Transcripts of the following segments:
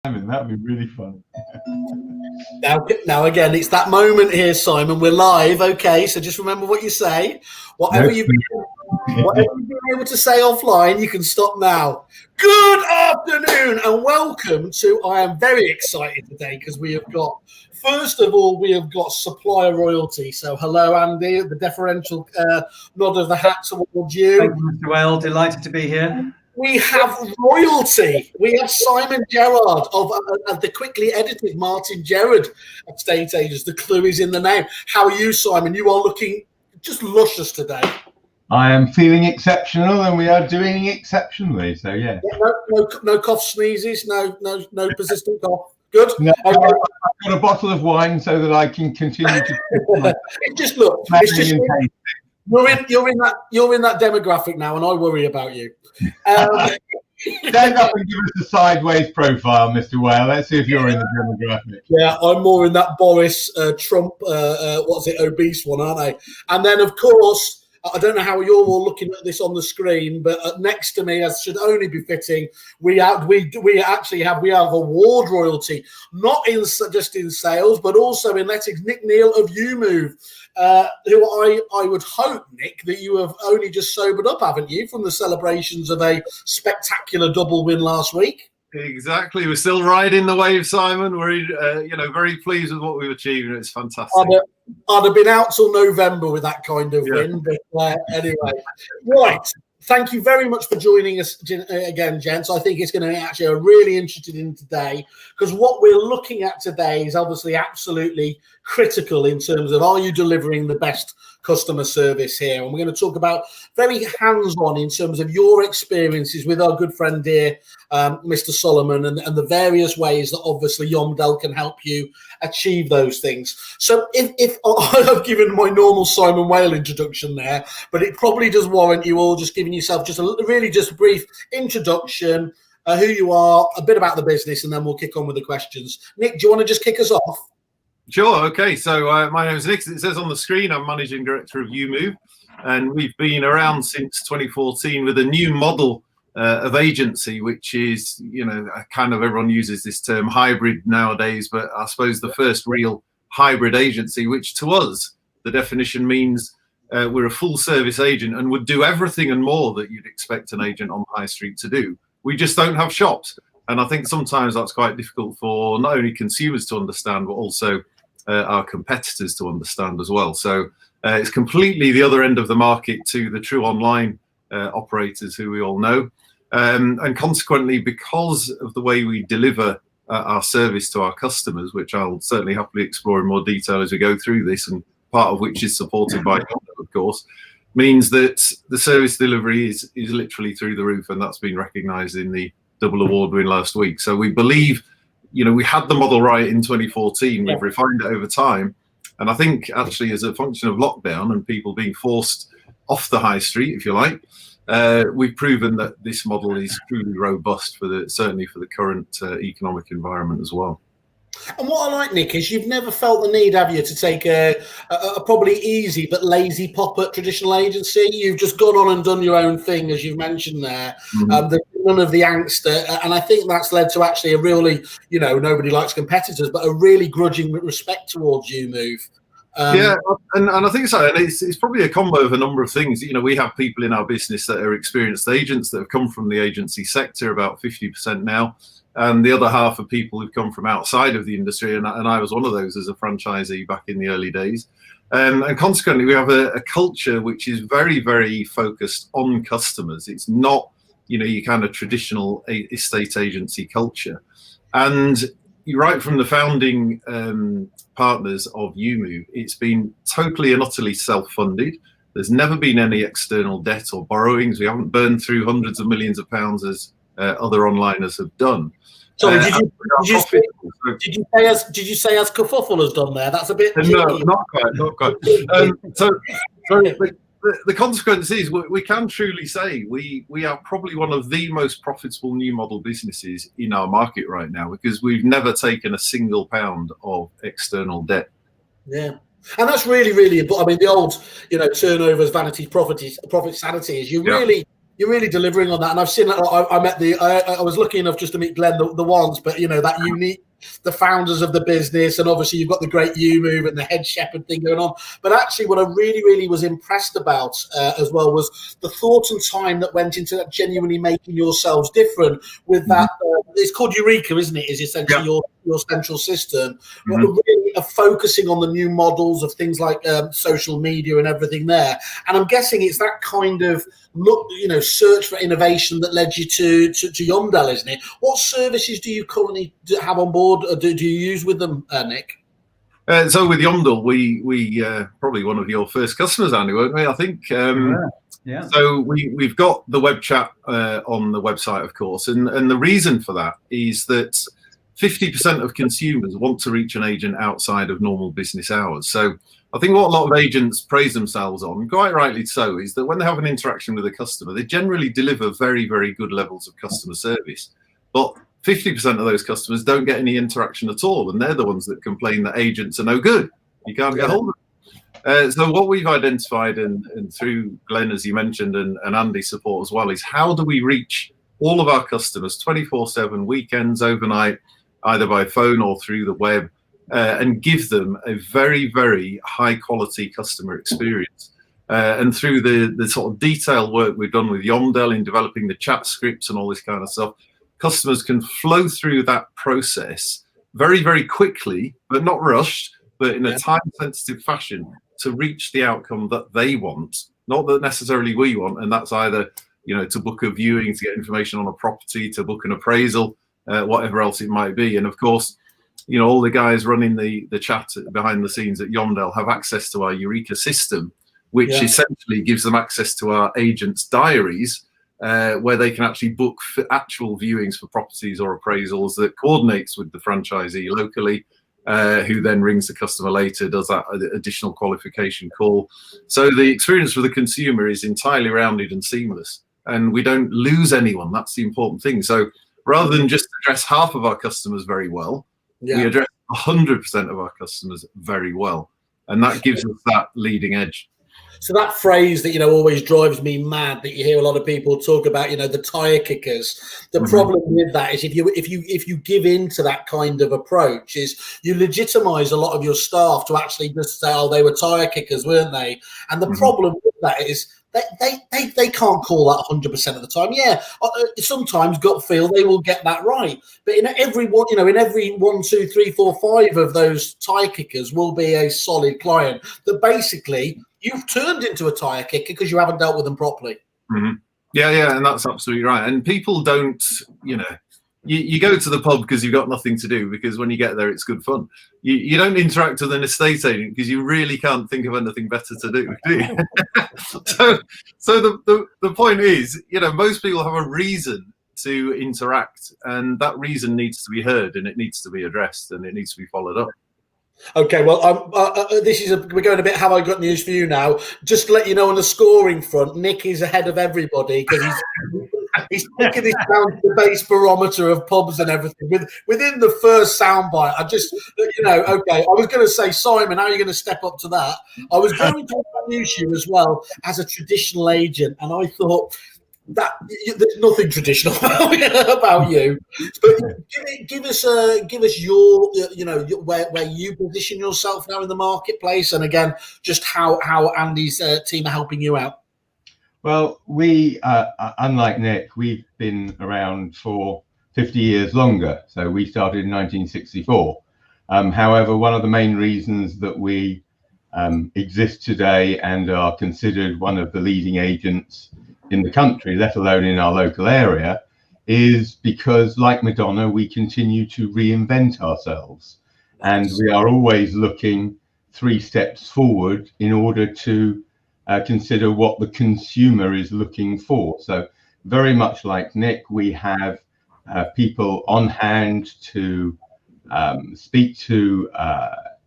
Simon, that'd be really fun. Now, again, it's that moment here, Simon. We're live, okay? So just remember what you say. Whatever you've been able to say offline, you can stop now. Good afternoon and welcome to. I am very excited today because we have got. First of all, we have got supplier royalty. So, hello, Andy. The deferential nod of the hat towards you. Thank you, Mr. Well, delighted to be here. We have royalty. We have Simon Gerard of the quickly edited Martin Gerard estate agents. The clue is in the name. How are you, Simon? You are looking just luscious today. I am feeling exceptional, and we are doing exceptionally. So, yeah. No cough, sneezes. No persistent cough. Good. No, I've got a bottle of wine so that I can continue to. It's just you're in that demographic now, and I worry about you. Stand up and give us a sideways profile, Mr. Whale. Let's see if you're in the demographic. Yeah, I'm more in that Boris Trump, obese one, aren't I? And then, of course, I don't know how you're all looking at this on the screen, but next to me, as should only be fitting, we have award royalty, not just in sales, but also in lettings. Nick Neal of YouMove, who I would hope, Nick, that you have only just sobered up, haven't you, from the celebrations of a spectacular double win last week? Exactly. We're still riding the wave, Simon. We're very pleased with what we've achieved. It's fantastic. I'd have been out till November with that kind of win, but anyway. Right. Thank you very much for joining us again, gents. I think it's going to be actually a really interesting in today, because what we're looking at today is obviously absolutely critical in terms of, are you delivering the best customer service here? And we're going to talk about very hands-on in terms of your experiences with our good friend here, Mr. Solomon, and the various ways that obviously Yomdel can help you achieve those things. So if I've given my normal Simon Whale introduction there, but it probably does warrant you all just giving yourself just a brief introduction, who you are, a bit about the business, and then we'll kick on with the questions. Nick, do you want to just kick us off? Sure. Okay. So my name is Nick. It says on the screen, I'm Managing Director of YouMove, and we've been around since 2014 with a new model of agency, which is, kind of everyone uses this term hybrid nowadays, but I suppose the first real hybrid agency, which to us, the definition means we're a full service agent and would do everything and more that you'd expect an agent on the high street to do. We just don't have shops. And I think sometimes that's quite difficult for not only consumers to understand, but also our competitors to understand as well. So it's completely the other end of the market to the true online operators who we all know. And consequently, because of the way we deliver our service to our customers, which I'll certainly happily explore in more detail as we go through this, and part of which is supported by Yomdel, of course, means that the service delivery is literally through the roof, and that's been recognised in the double award win last week. So we believe, we had the model right in 2014. We've refined it over time. And I think actually as a function of lockdown and people being forced off the high street, if you like, we've proven that this model is truly robust certainly for the current economic environment as well. And what I like, Nick, is you've never felt the need, have you, to take a probably easy but lazy pop at traditional agency? You've just gone on and done your own thing, as you've mentioned there. There's none of the angst, and I think that's led to actually a really, nobody likes competitors, but a really grudging respect towards YouMove. And I think so. And it's probably a combo of a number of things. We have people in our business that are experienced agents that have come from the agency sector, about 50% now. And the other half of people who've come from outside of the industry, and I was one of those as a franchisee back in the early days. And consequently, we have a culture which is very, very focused on customers. It's not, your kind of traditional estate agency culture. And right from the founding partners of YouMove, it's been totally and utterly self-funded. There's never been any external debt or borrowings. We haven't burned through hundreds of millions of pounds as other onliners have done. Sorry, did you say as Kerfuffle has done there? That's a bit. No, not quite. So the consequence is we can truly say we are probably one of the most profitable new model businesses in our market right now, because we've never taken a single pound of external debt. And that's really, really important. I mean, the old, turnovers, vanity, profit sanity is you really You're really delivering on that, and I've seen that. I met I was lucky enough just to meet Glenn the once, but that unique, the founders of the business, and obviously you've got the great U move and the head shepherd thing going on. But actually, what I really was impressed about as well was the thought and time that went into that, genuinely making yourselves different with that. It's called Eureka, isn't it? Is essentially your central system. Really focusing on the new models of things like social media and everything there. And I'm guessing it's that kind of search for innovation that led you to Yomdel, isn't it? What services do you currently have on board? Or do you use with them, Nick? So with Yomdel, we probably one of your first customers, Andy, weren't we? I think. Yeah. So we've got the web chat on the website, of course, and the reason for that is that 50% of consumers want to reach an agent outside of normal business hours. So I think what a lot of agents praise themselves on, quite rightly so, is that when they have an interaction with a customer, they generally deliver very, very good levels of customer service. But 50% of those customers don't get any interaction at all, and they're the ones that complain that agents are no good. You can't get hold of them. So what we've identified, and through Glenn, as you mentioned, and Andy's support as well, is how do we reach all of our customers 24/7, weekends, overnight, either by phone or through the web, and give them a very, very high quality customer experience. And through the sort of detailed work we've done with Yomdel in developing the chat scripts and all this kind of stuff, customers can flow through that process very, very quickly, but not rushed, but in a time-sensitive fashion to reach the outcome that they want, not that necessarily we want. And that's either, to book a viewing, to get information on a property, to book an appraisal, whatever else it might be. And of course, all the guys running the chat behind the scenes at Yomdel have access to our Eureka system, which essentially gives them access to our agents' diaries, where they can actually book actual viewings for properties or appraisals that coordinates with the franchisee locally, who then rings the customer later, does that additional qualification call. So the experience for the consumer is entirely rounded and seamless, and we don't lose anyone. That's the important thing. So rather than just address half of our customers very well, we address 100% of our customers very well, and that gives us that leading edge. So that phrase that always drives me mad, that you hear a lot of people talk about, the tire kickers. The problem with that is if you give in to that kind of approach, is you legitimize a lot of your staff to actually just say, oh, they were tire kickers, weren't they? And the problem with that is they can't call that 100% of the time. Yeah, sometimes gut feel they will get that right, but in every one, in every 1, 2, 3, 4, 5 of those tire kickers will be a solid client that basically you've turned into a tire kicker because you haven't dealt with them properly. Yeah, and that's absolutely right. And people don't, you go to the pub because you've got nothing to do, because when you get there, it's good fun. You don't interact with an estate agent because you really can't think of anything better to do you? So the point is, most people have a reason to interact, and that reason needs to be heard, and it needs to be addressed, and it needs to be followed up. Okay, well, we're going a bit. Have I got news for you now? Just to let you know, on the scoring front, Nick is ahead of everybody because he's taking this down to the base barometer of pubs and everything. Within the first soundbite, I just, okay, I was going to say, Simon, how are you going to step up to that? I was going to introduce you as well as a traditional agent, and I thought that there's nothing traditional about you. But give us your, where you position yourself now in the marketplace, and again, just how Andy's team are helping you out. Well, we, unlike Nick, we've been around for 50 years longer. So we started in 1964. However, one of the main reasons that we exist today and are considered one of the leading agents in the country, let alone in our local area, is because, like Madonna, we continue to reinvent ourselves, and we are always looking 3 steps forward in order to consider what the consumer is looking for. So very much like Nick, we have people on hand to speak to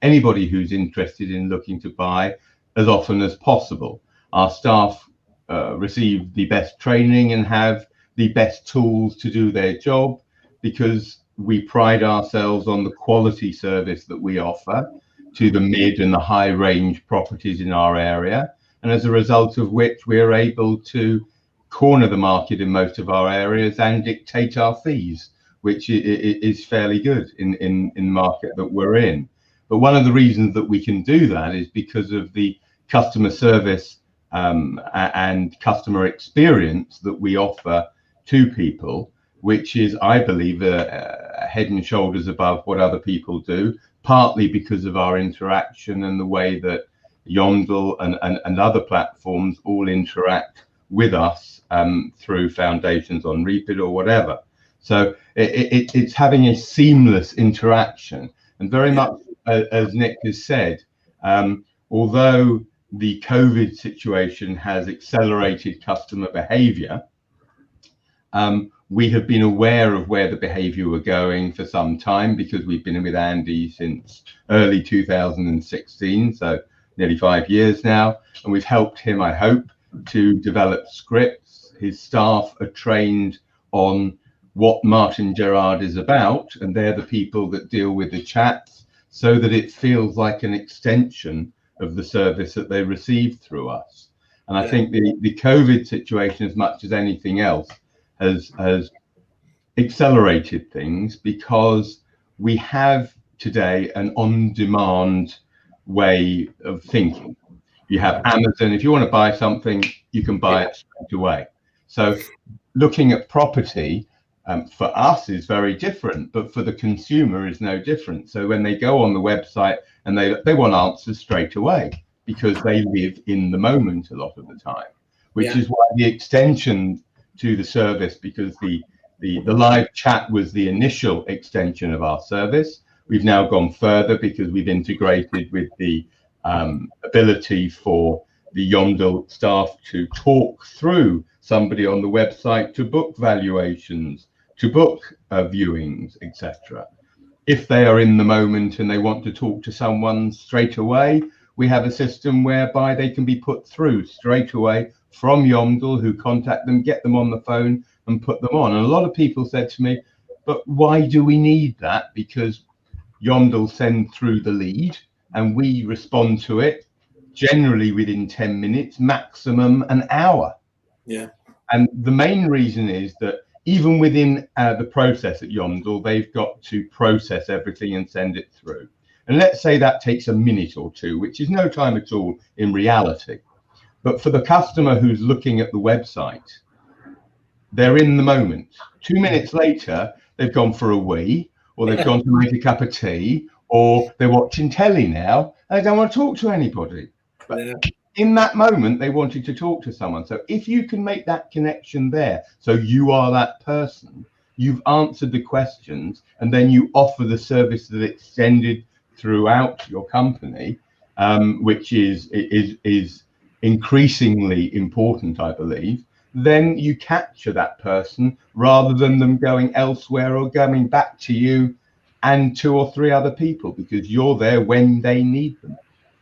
anybody who's interested in looking to buy as often as possible. Our staff receive the best training and have the best tools to do their job, because we pride ourselves on the quality service that we offer to the mid and the high range properties in our area, and as a result of which we are able to corner the market in most of our areas and dictate our fees, which is fairly good in the market that we're in. But one of the reasons that we can do that is because of the customer service and customer experience that we offer to people, which is, I believe, head and shoulders above what other people do, partly because of our interaction and the way that Yomdel and other platforms all interact with us through foundations on Reapit or whatever. So it's having a seamless interaction, and very much as Nick has said, although the COVID situation has accelerated customer behavior, we have been aware of where the behavior were going for some time, because we've been with Andy since early 2016, so nearly 5 years now, and we've helped him, I hope, to develop scripts. His staff are trained on what Martin Gerard is about, and they're the people that deal with the chats, so that it feels like an extension of the service that they receive through us. And I think the COVID situation, as much as anything else, has accelerated things, because we have today an on-demand way of thinking. You have Amazon. If you want to buy something, you can buy it straight away. So looking at property for us is very different, but for the consumer is no different. So when they go on the website and they want answers straight away, because they live in the moment a lot of the time, which is why the extension to the service, because the live chat was the initial extension of our service. We've now gone further because we've integrated with the ability for the Yomdel staff to talk through somebody on the website, to book valuations, to book viewings, etc. If they are in the moment and they want to talk to someone straight away, we have a system whereby they can be put through straight away from Yomdel, who contact them, get them on the phone and put them on. And a lot of people said to me, but why do we need that? Because Yomdel send through the lead and we respond to it generally within 10 minutes, maximum an hour. Yeah. And the main reason is that even within the process at Yomdel, they've got to process everything and send it through. And let's say that takes a minute or two, which is no time at all in reality. But for the customer who's looking at the website, they're in the moment. 2 minutes later, they've gone for a wee, or they've gone to make a cup of tea, or they're watching telly now, and they don't want to talk to anybody. But in that moment, they wanted to talk to someone. So if you can make that connection there, so you are that person, you've answered the questions, and then you offer the service that extended throughout your company, which is increasingly important, I believe, then you capture that person rather than them going elsewhere or coming back to you and 2 or 3 other people, because you're there when they need them.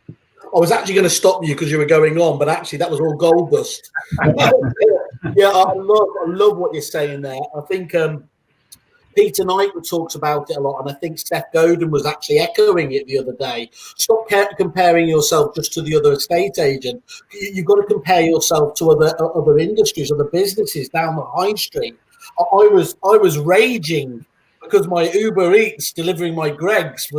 I was actually going to stop you because you were going on, but actually that was all gold dust. Yeah, I love what you're saying there. I think Peter Knight talks about it a lot, and I think Seth Godin was actually echoing it the other day. Stop comparing yourself just to the other estate agent. You've got to compare yourself to other industries, other businesses down the high street. I was raging because my Uber Eats delivering my Greggs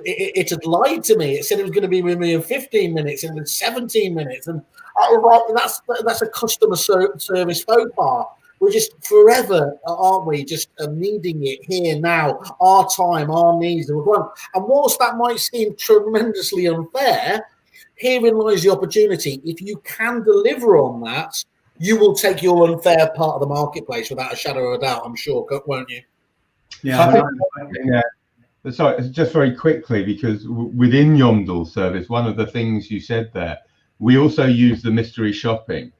it had lied to me. It said it was going to be with me in 15 minutes, and in 17 minutes, and I was like, that's a customer service faux pas. We're just forever, aren't we, just needing it here now, our time, our needs. And whilst that might seem tremendously unfair, herein lies the opportunity. If you can deliver on that, you will take your unfair part of the marketplace without a shadow of a doubt, I'm sure, won't you? Yeah. Sorry, just very quickly, because within Yomdel's service, one of the things you said there, we also use the mystery shopping,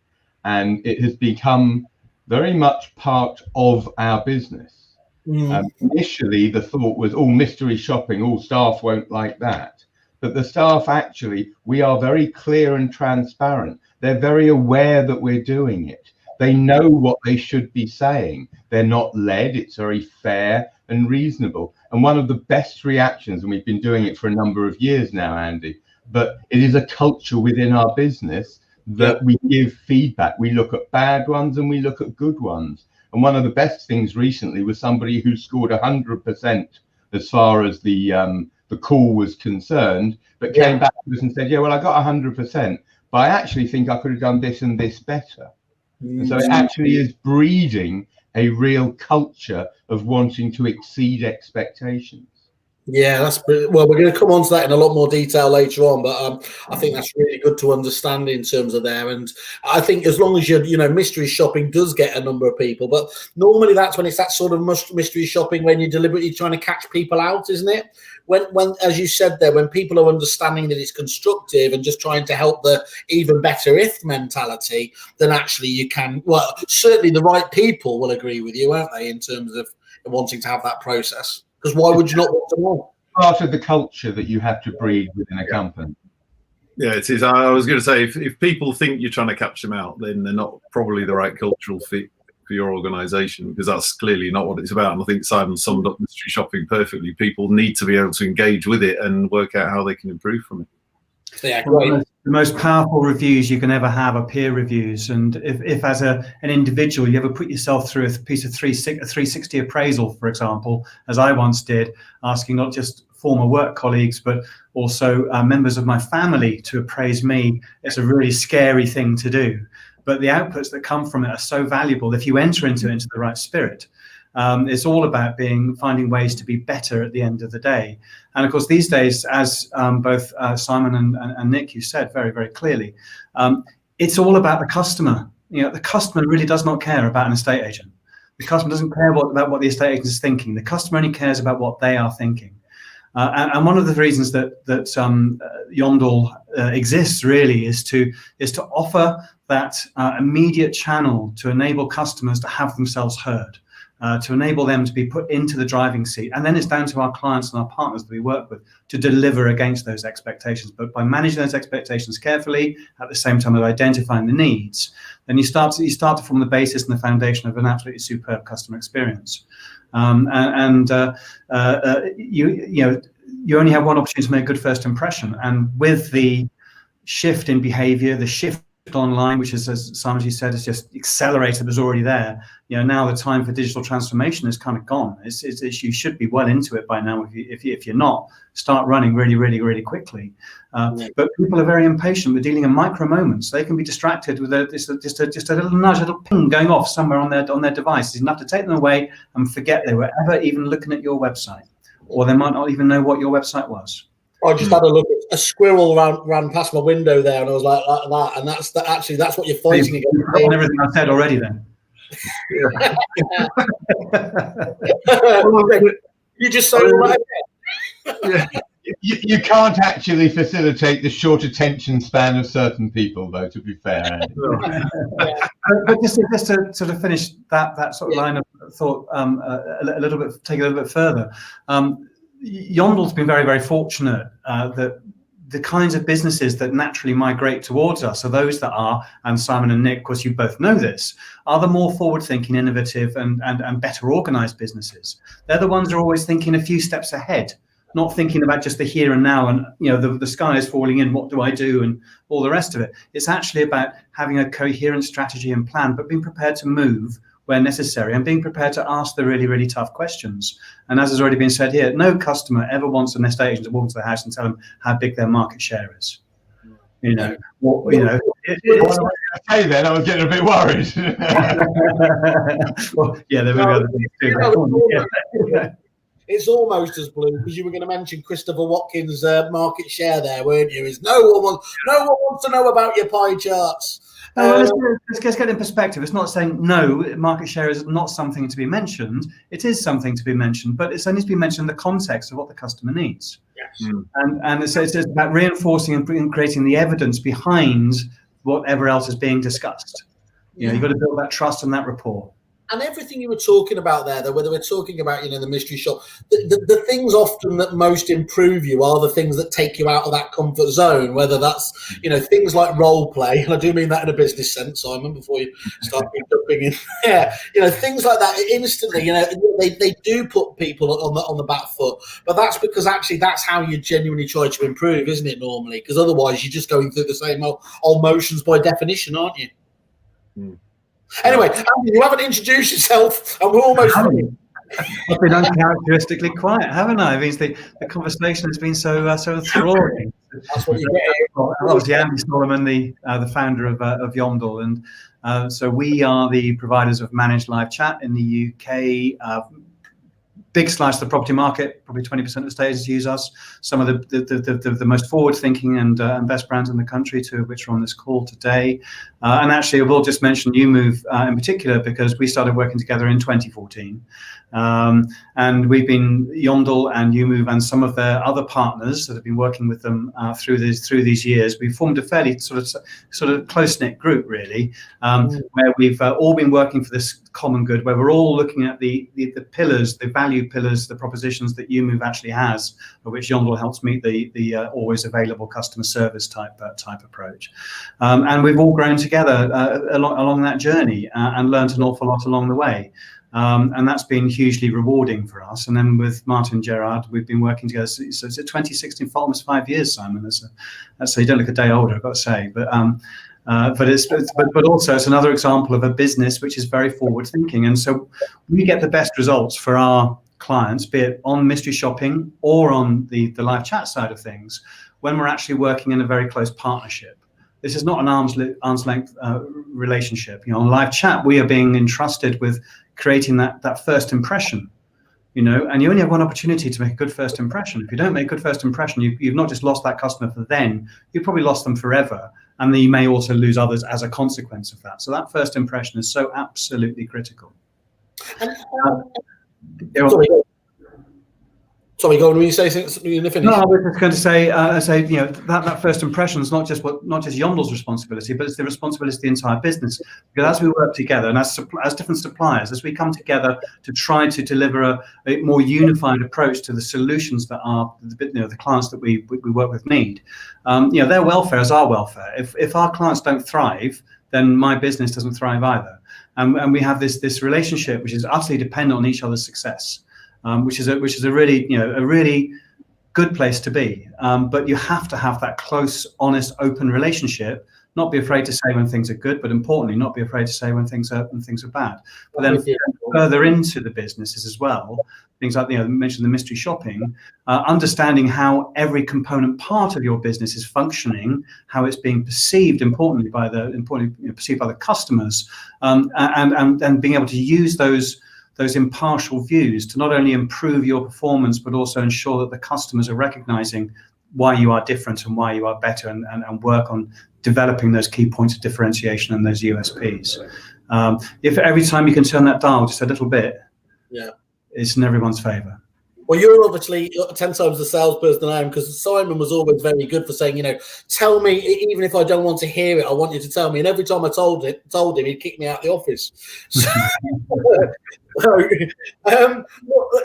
and it has become very much part of our business. Initially, the thought was, mystery shopping, all staff won't like that. But the staff, actually, we are very clear and transparent. They're very aware that we're doing it. They know what they should be saying. They're not led. It's very fair and reasonable. And one of the best reactions, and we've been doing it for a number of years now, Andy, but it is a culture within our business that we give feedback. We look at bad ones and we look at good ones. And one of the best things recently was somebody who scored 100% as far as the call was concerned, but came back to us and said, yeah, well, I got 100%, but I actually think I could have done this and this better. And so it actually is breeding a real culture of wanting to exceed expectations. Yeah, that's brilliant. Well, we're going to come on to that in a lot more detail later on, but I think that's really good to understand in terms of there. And I think as long as mystery shopping does get a number of people, but normally that's when it's that sort of mystery shopping when you're deliberately trying to catch people out, isn't it? When, as you said there, when people are understanding that it's constructive and just trying to help the even better if mentality, then actually you can. Well, certainly the right people will agree with you, won't they, in terms of wanting to have that process. Because why would you not want to know? Part of the culture that you have to breed within a company. Yeah, it is. I was going to say, if people think you're trying to catch them out, then they're not probably the right cultural fit for your organisation, because that's clearly not what it's about. And I think Simon summed up mystery shopping perfectly. People need to be able to engage with it and work out how they can improve from it. Yeah, great. The most powerful reviews you can ever have are peer reviews. And if as an individual, you ever put yourself through a piece of 360 appraisal, for example, as I once did, asking not just former work colleagues, but also members of my family to appraise me, it's a really scary thing to do. But the outputs that come from it are so valuable if you enter into it into the right spirit. It's all about finding ways to be better at the end of the day. And of course, these days, as both Simon and Nick, you said very, very clearly, it's all about the customer. The customer really does not care about an estate agent. The customer doesn't care about what the estate agent is thinking. The customer only cares about what they are thinking. And one of the reasons that Yomdel exists really is to offer that immediate channel to enable customers to have themselves heard. To enable them to be put into the driving seat. And then it's down to our clients and our partners that we work with to deliver against those expectations. But by managing those expectations carefully, at the same time of identifying the needs, then you start to form the basis and the foundation of an absolutely superb customer experience. You only have one opportunity to make a good first impression. And with the shift in behavior, the shift online, which is, as Simon said, is just accelerated, was already there. Now the time for digital transformation is kind of gone. You should be well into it by now. If you're not, start running really, really, really quickly. But people are very impatient. We're dealing in micro moments. They can be distracted with just a little nudge, a little ping going off somewhere on their device. It's enough to take them away and forget they were ever even looking at your website, or they might not even know what your website was. I just had a look at a squirrel ran past my window there, and I was like that, and that's what you're fighting against. On everything I said already, then. You just say all that again. You can't actually facilitate the short attention span of certain people, though, to be fair. But just to sort of finish that sort of line of thought take it a little bit further. Yomdel's been very, very fortunate that the kinds of businesses that naturally migrate towards us are those that are, and Simon and Nick, of course, you both know this, are the more forward-thinking, innovative, and better organized businesses. They're the ones that are always thinking a few steps ahead, not thinking about just the here and now and the sky is falling in, what do I do, and all the rest of it. It's actually about having a coherent strategy and plan, but being prepared to move where necessary and being prepared to ask the really, really tough questions. And as has already been said here, no customer ever wants an estate agent to walk into the house and tell them how big their market share is. Hey, then I was getting a bit worried. Well, yeah, there were other things too. It's almost as blue, because you were going to mention Christopher Watkins' market share there, weren't you? No one wants to know about your pie charts. Let's get it in perspective. It's not saying no, market share is not something to be mentioned. It is something to be mentioned, but it's only to be mentioned in the context of what the customer needs. Yes. And it's about reinforcing and creating the evidence behind whatever else is being discussed. You've got to build that trust and that rapport. And everything you were talking about there, though, whether we're talking about, the mystery shop, the things often that most improve you are the things that take you out of that comfort zone, whether that's, things like role play, and I do mean that in a business sense, Simon, before you start jumping in. Yeah, things like that instantly, they do put people on the back foot, but that's because actually that's how you genuinely try to improve, isn't it, normally? Because otherwise you're just going through the same old motions by definition, aren't you? Anyway, Andy, you haven't introduced yourself, and we're almost. I've been uncharacteristically quiet, haven't I? It means the conversation has been so enthralling. That's what you get. Obviously, Andy Solomon, the founder of Yomdel, and so we are the providers of managed live chat in the UK. Big slice of the property market, probably 20% of the stages use us. Some of the most forward-thinking and best brands in the country, two of which are on this call today. And actually, I will just mention YouMove in particular because we started working together in 2014. And we've been Yomdel and YouMove and some of their other partners that have been working with them through these years. We've formed a fairly sort of close-knit group, really, where we've all been working for this common good, where we're all looking at the pillars, the value pillars, the propositions that YouMove actually has, of which Yomdel helps meet the always available customer service type approach. And we've all grown together along that journey and learned an awful lot along the way. And that's been hugely rewarding for us. And then with Martin Gerard, we've been working together. So it's 2016, for almost 5 years, Simon. That's you don't look a day older, I've got to say. But also it's another example of a business which is very forward thinking. And so we get the best results for our clients, be it on mystery shopping or on the live chat side of things, when we're actually working in a very close partnership. This is not an arm's length relationship. On live chat, we are being entrusted with creating that first impression, and you only have one opportunity to make a good first impression. If you don't make a good first impression, you've not just lost that customer for then, you've probably lost them forever. And then you may also lose others as a consequence of that. So that first impression is so absolutely critical. Sorry, go on. When you say something in the finish. No, I was just going to say, that first impression is not just Yomdel's responsibility, but it's the responsibility of the entire business. Because as we work together and as different suppliers, as we come together to try to deliver a more unified approach to the solutions that the clients that we work with need, their welfare is our welfare. If our clients don't thrive, then my business doesn't thrive either. And we have this relationship which is utterly dependent on each other's success. Which is a really good place to be. But you have to have that close, honest, open relationship. Not be afraid to say when things are good, but importantly, not be afraid to say when things are bad. But then further into the businesses as well, things like mentioned the mystery shopping, understanding how every component part of your business is functioning, how it's being perceived, importantly perceived by the customers, and being able to use those impartial views to not only improve your performance, but also ensure that the customers are recognizing why you are different and why you are better, and work on developing those key points of differentiation and those USPs. If every time you can turn that dial just a little bit, it's in everyone's favor. Well, you're obviously 10 times the salesperson I am, because Simon was always very good for saying, tell me, even if I don't want to hear it, I want you to tell me. And every time I told him, he'd kick me out of the office.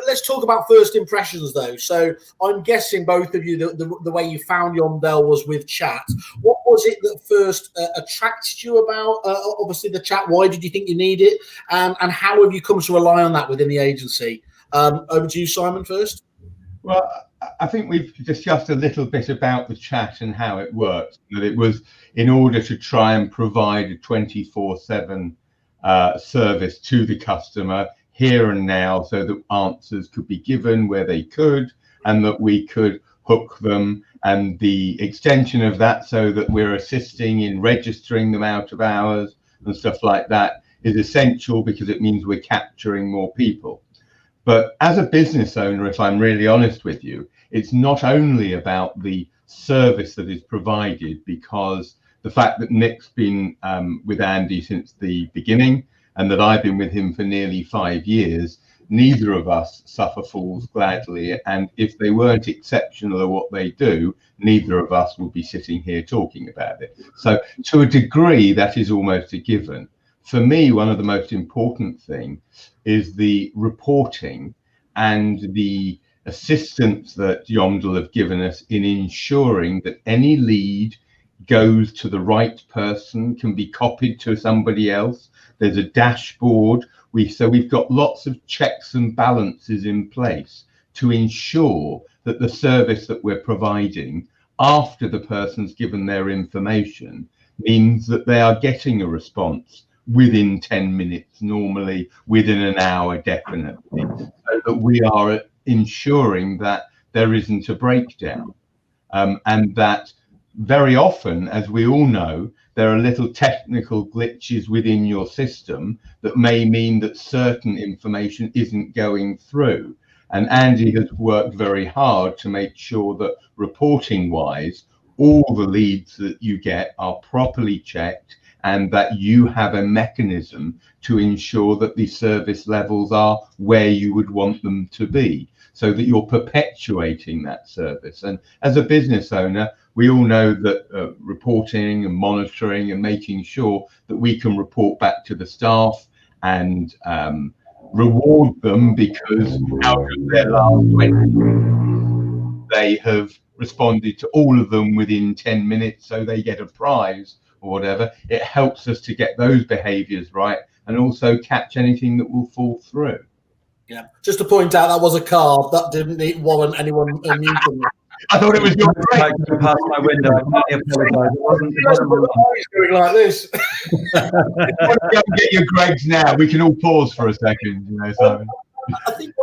Let's talk about first impressions, though. So I'm guessing both of you, the way you found Yomdel was with chat. What was it that first attracted you about, obviously, the chat? Why did you think you need it? And how have you come to rely on that within the agency? Over to you, Simon, first. Well, I think we've discussed a little bit about the chat and how it works. That it was in order to try and provide a 24/7 service to the customer here and now, so that answers could be given where they could, and that we could hook them. And the extension of that, so that we're assisting in registering them out of hours and stuff like that, is essential, because it means we're capturing more people. But as a business owner, if I'm really honest with you, it's not only about the service that is provided, because the fact that Nick's been with Andy since the beginning, and that I've been with him for nearly 5 years, neither of us suffer fools gladly. And if they weren't exceptional at what they do, neither of us would be sitting here talking about it. So to a degree, that is almost a given. for me, one of the most important thing is the reporting and the assistance that Yomdel have given us in ensuring that any lead goes to the right person, can be copied to somebody else. There's a dashboard. So we've got lots of checks and balances in place to ensure that the service that we're providing after the person's given their information means that they are getting a response within 10 minutes, normally within an hour, definitely, so that we are ensuring that there isn't a breakdown. And that very often, as we all know, there are little technical glitches within your system that may mean that certain information isn't going through. And Andy has worked very hard to make sure that reporting wise, all the leads that you get are properly checked and that you have a mechanism to ensure that the service levels are where you would want them to be, so that you're perpetuating that service. And as a business owner, we all know that reporting and monitoring and making sure that we can report back to the staff and reward them because out of their last 20, they have responded to all of them within 10 minutes, so they get a prize or whatever. It helps us to get those behaviors right and also catch anything that will fall through. Yeah, just to point out, that was a card that didn't warrant anyone muting. I thought it was your Greg past my window. I can only apologise. It wasn't going like this. Go and get your Gregs now. We can all pause for a second, you know, Simon. I think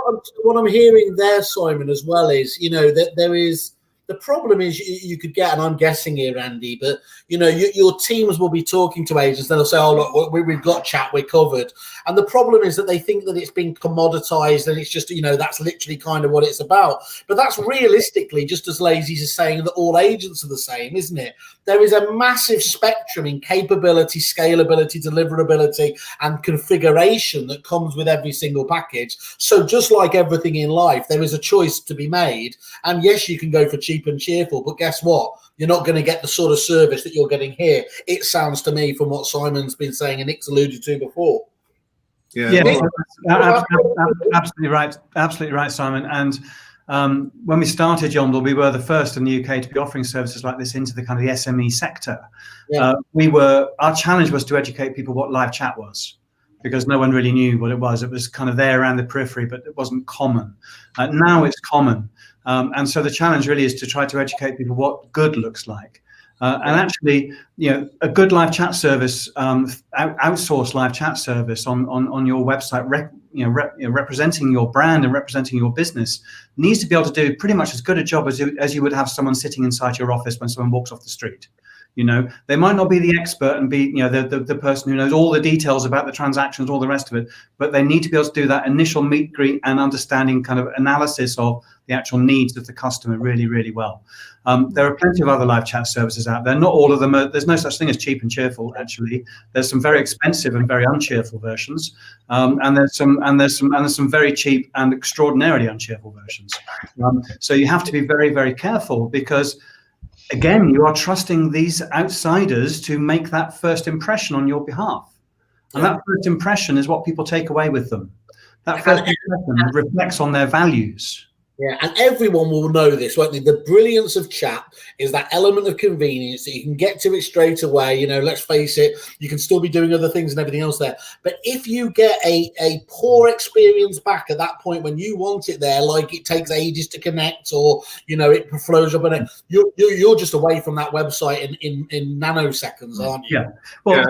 what I'm hearing there, Simon, as well is, you know, that there is. The problem is you could get, and I'm guessing here, Andy, but, you know, your teams will be talking to agents. They'll say, oh, look, we've got chat, we're covered. And the problem is that they think that it's been commoditized and it's just, you know, that's literally kind of what it's about. But that's realistically just as lazy as saying that all agents are the same, isn't it? There is a massive spectrum in capability, scalability, deliverability, and configuration that comes with every single package. So just like everything in life, there is a choice to be made. And yes, you can go for cheap and cheerful, but guess what? You're not going to get the sort of service that you're getting here. It sounds to me, from what Simon's been saying and Nick's alluded to before. Yeah, absolutely right, Simon. And when we started Yomdel, we were the first in the UK to be offering services like this into the kind of the SME sector. Yeah. Our challenge was to educate people what live chat was, because no one really knew what it was. It was kind of there around the periphery, but it wasn't common. Now it's common. And so the challenge really is to try to educate people what good looks like. And actually, you know, a good live chat service, outsourced live chat service on your website, representing your brand and representing your business, needs to be able to do pretty much as good a job as you would have someone sitting inside your office when someone walks off the street. You know, they might not be the expert and be, you know, the person who knows all the details about the transactions, all the rest of it, but they need to be able to do that initial meet, greet and understanding kind of analysis of the actual needs of the customer really, really well. There are plenty of other live chat services out there. Not all of them there's no such thing as cheap and cheerful, actually. There's some very expensive and very uncheerful versions. And there's some very cheap and extraordinarily uncheerful versions. So you have to be very, very careful, because again, you are trusting these outsiders to make that first impression on your behalf. And that first impression is what people take away with them. That first impression reflects on their values. Yeah, and everyone will know this, won't they? The brilliance of chat is that element of convenience that you can get to it straight away. You know, let's face it, you can still be doing other things and everything else there. But if you get a poor experience back at that point when you want it there, like it takes ages to connect, or, you know, it flows up, and you're just away from that website in nanoseconds, aren't you? Yeah. Well,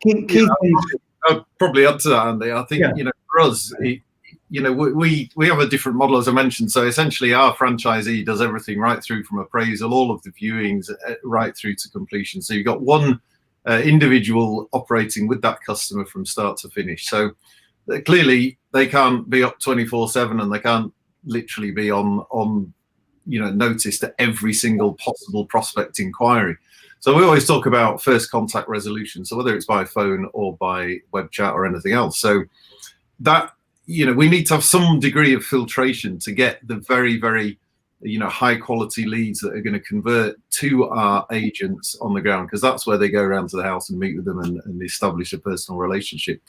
yeah, I'll probably add to that, Andy. I think, you know, for us, you know, we have a different model, as I mentioned. So essentially our franchisee does everything right through from appraisal, all of the viewings, right through to completion. So you've got one individual operating with that customer from start to finish. So clearly they can't be up 24/7, and they can't literally be on you know, notice to every single possible prospect inquiry. So we always talk about first contact resolution. So whether it's by phone or by web chat or anything else. So that, you know, we need to have some degree of filtration to get the very, very high quality leads that are going to convert to our agents on the ground, because that's where they go around to the house and meet with them and establish a personal relationship.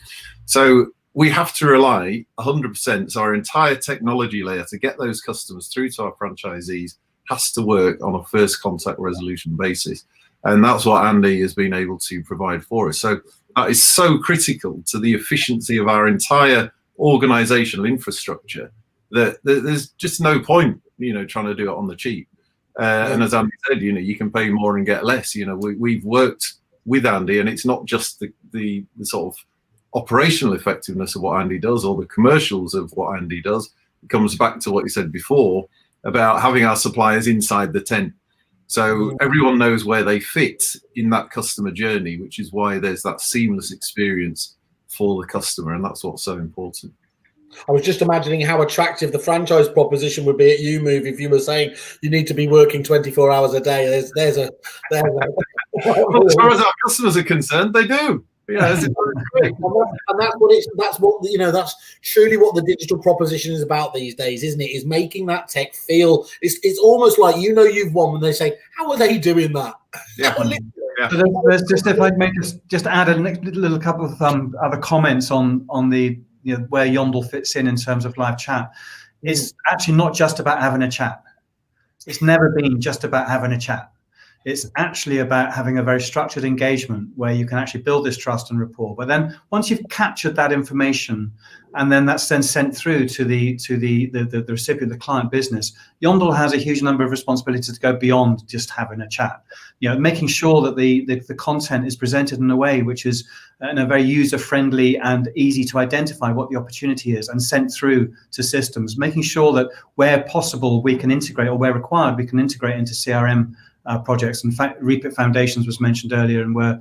So we have to rely 100%, so our entire technology layer to get those customers through to our franchisees has to work on a first contact resolution basis. And that's what Andy has been able to provide for us. So that is so critical to the efficiency of our entire organizational infrastructure that there's just no point, trying to do it on the cheap. And as Andy said, you can pay more and get less. We've worked with Andy, and it's not just the sort of operational effectiveness of what Andy does or the commercials of what Andy does. It comes back to what you said before about having our suppliers inside the tent. So everyone knows where they fit in that customer journey, which is why there's that seamless experience for the customer. And that's what's so important. I was just imagining how attractive the franchise proposition would be at YouMove if you were saying you need to be working 24 hours a day. There's a Well, as far as our customers are concerned, they do. Yeah, and that's truly what the digital proposition is about these days, isn't it? Is making that tech feel it's almost like you've won when they say, how are they doing that? Yeah. So there's just, if I may just add a little couple of other comments on the where Yomdel fits in terms of live chat. It's actually not just about having a chat. It's never been just about having a chat. It's actually about having a very structured engagement where you can actually build this trust and rapport. But then once you've captured that information, and then that's then sent through to the recipient, the client business, Yomdel has a huge number of responsibilities to go beyond just having a chat. Making sure that the content is presented in a way which is in a very user-friendly and easy to identify what the opportunity is and sent through to systems. Making sure that where possible we can integrate, or where required we can integrate into CRM projects. In fact, Reapit Foundations was mentioned earlier, and we're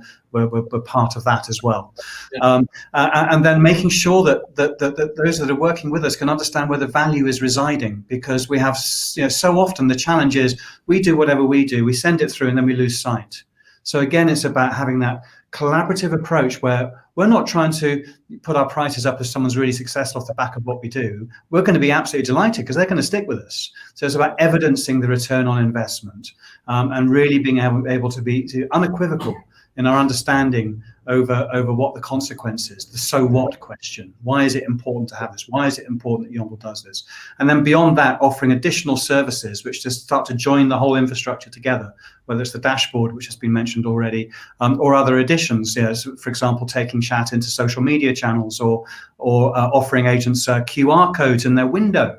part of that as well. Yeah. And then making sure that those that are working with us can understand where the value is residing, because we have so often the challenge is we do whatever we do, we send it through, and then we lose sight. So again, it's about having that collaborative approach where we're not trying to put our prices up if someone's really successful off the back of what we do. We're going to be absolutely delighted because they're going to stick with us. So it's about evidencing the return on investment, and really being able to be unequivocal in our understanding over what the consequence is, the so what question. Why is it important to have this? Why is it important that Yomdel does this? And then beyond that, offering additional services which just start to join the whole infrastructure together, whether it's the dashboard, which has been mentioned already, or other additions. So for example, taking chat into social media channels, or offering agents QR codes in their window.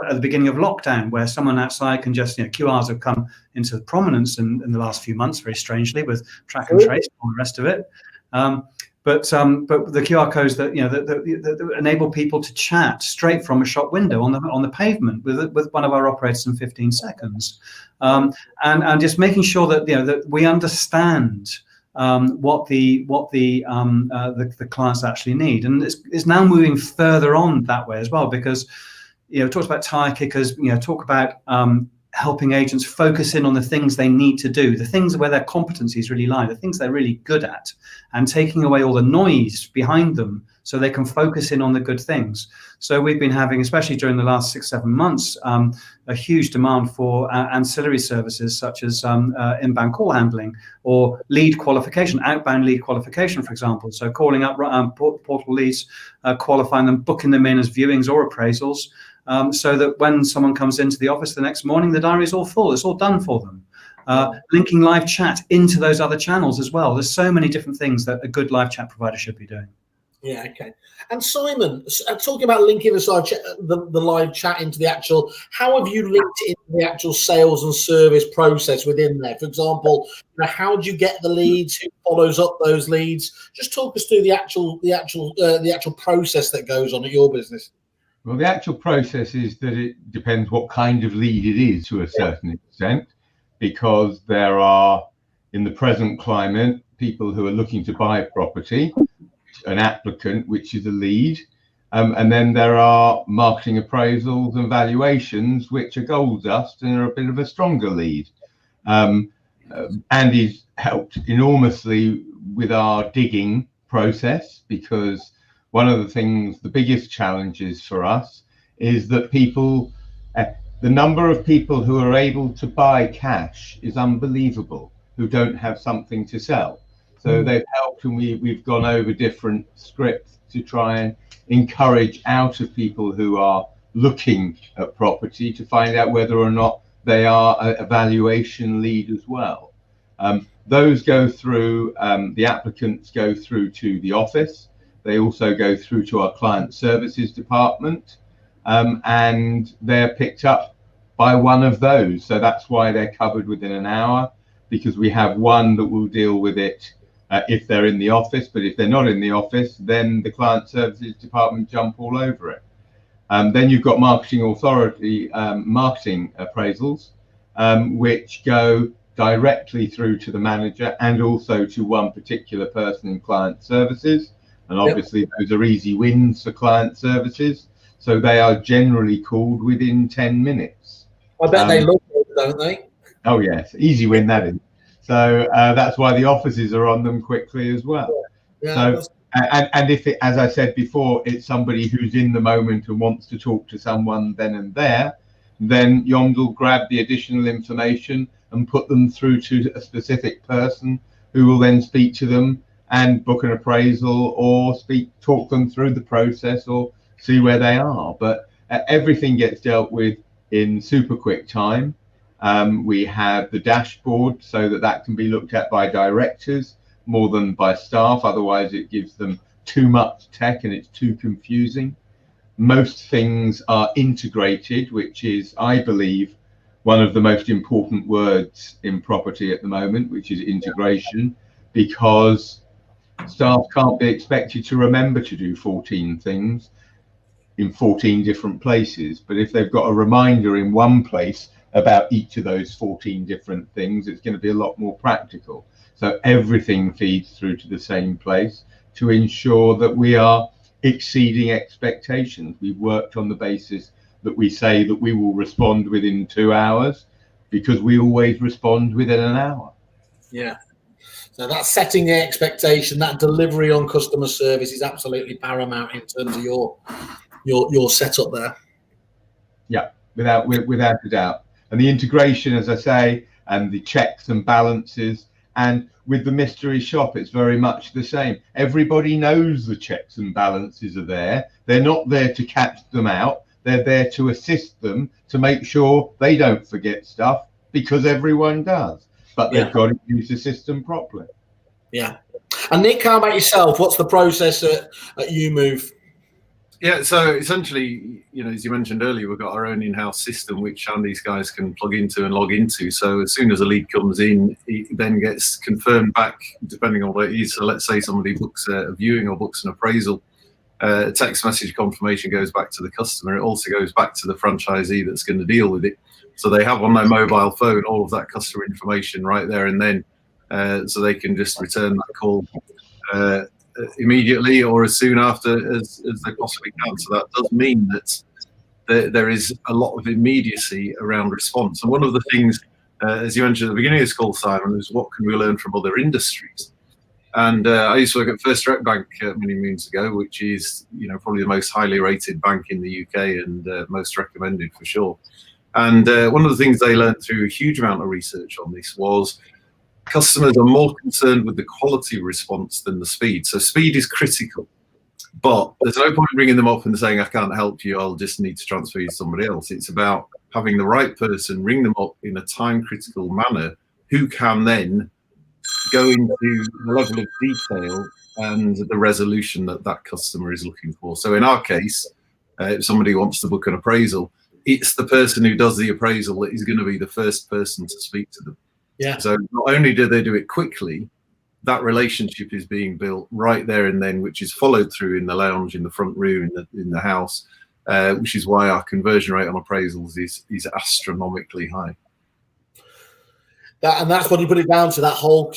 At the beginning of lockdown, where someone outside can just, QRs have come into prominence in the last few months, very strangely, with track and trace and all the rest of it. But the QR codes that that enable people to chat straight from a shop window on the pavement with one of our operators in 15 seconds, and just making sure that that we understand what the clients actually need, and it's now moving further on that way as well, because talks about tire kickers, talk about helping agents focus in on the things they need to do, the things where their competencies really lie, the things they're really good at, and taking away all the noise behind them so they can focus in on the good things. So we've been having, especially during the last 6-7 months, a huge demand for ancillary services such as inbound call handling, or lead qualification, outbound lead qualification, for example. So calling up portal leads, qualifying them, booking them in as viewings or appraisals, so that when someone comes into the office the next morning, the diary is all full, it's all done for them. Linking live chat into those other channels as well. There's so many different things that a good live chat provider should be doing. Yeah, okay. And Simon, talking about linking the live chat into the actual, how have you linked it into the actual sales and service process within there? For example, how do you get the leads? Who follows up those leads? Just talk us through the actual process that goes on at your business. Well, the actual process is that it depends what kind of lead it is to a certain extent, because there are, in the present climate, people who are looking to buy property, an applicant, which is a lead, and then there are marketing appraisals and valuations, which are gold dust and are a bit of a stronger lead. Andy's helped enormously with our digging process, because one of the things, the biggest challenges for us is that people, the number of people who are able to buy cash is unbelievable, who don't have something to sell. So they've helped, and we've gone over different scripts to try and encourage out of people who are looking at property to find out whether or not they are a valuation lead as well. Those go through, the applicants go through to the office. They also go through to our client services department, and they're picked up by one of those. So that's why they're covered within an hour, because we have one that will deal with it if they're in the office. But if they're not in the office, then the client services department jump all over it. Then you've got marketing authority, marketing appraisals, which go directly through to the manager and also to one particular person in client services. And obviously those are easy wins for client services. So they are generally called within 10 minutes. I bet they love it, don't they? Oh yes, easy win that is. So that's why the offices are on them quickly as well. So, and if it, as I said before, it's somebody who's in the moment and wants to talk to someone then and there, then Yomdel grab the additional information and put them through to a specific person who will then speak to them and book an appraisal or talk them through the process or see where they are. But everything gets dealt with in super quick time. We have the dashboard so that can be looked at by directors more than by staff. Otherwise it gives them too much tech and it's too confusing. Most things are integrated, which is, I believe, one of the most important words in property at the moment, which is integration, because staff can't be expected to remember to do 14 things in 14 different places. But if they've got a reminder in one place about each of those 14 different things, it's going to be a lot more practical. So everything feeds through to the same place to ensure that we are exceeding expectations. We've worked on the basis that we say that we will respond within 2 hours, because we always respond within an hour. Yeah. So that's setting the expectation. That delivery on customer service is absolutely paramount in terms of your setup there. Yeah, without a doubt. And the integration, as I say, and the checks and balances, and with the mystery shop, it's very much the same. Everybody knows the checks and balances are there. They're not there to catch them out. They're there to assist them to make sure they don't forget stuff, because everyone does. But they've got to use the system properly. Yeah. And Nick, how about yourself? What's the process at YouMove? Yeah, so essentially, as you mentioned earlier, we've got our own in-house system which these guys can plug into and log into. So as soon as a lead comes in, it then gets confirmed back, depending on what it is. So let's say somebody books a viewing or books an appraisal, a text message confirmation goes back to the customer. It also goes back to the franchisee that's going to deal with it. So they have on their mobile phone all of that customer information right there and then, so they can just return that call immediately or as soon after as they possibly can. So that does mean that there is a lot of immediacy around response. And one of the things, as you mentioned at the beginning of this call, Simon, is what can we learn from other industries? And I used to work at First Direct Bank many moons ago, which is probably the most highly rated bank in the UK and most recommended for sure. And one of the things they learned through a huge amount of research on this was customers are more concerned with the quality response than the speed. So speed is critical, but there's no point bringing them up and saying, I can't help you, I'll just need to transfer you to somebody else. It's about having the right person ring them up in a time critical manner who can then go into the level of detail and the resolution that customer is looking for. So in our case, if somebody wants to book an appraisal, it's the person who does the appraisal that is going to be the first person to speak to them. Yeah. So not only do they do it quickly, that relationship is being built right there and then, which is followed through in the lounge, in the front room, in the house, which is why our conversion rate on appraisals is astronomically high. And that's what you put it down to, that whole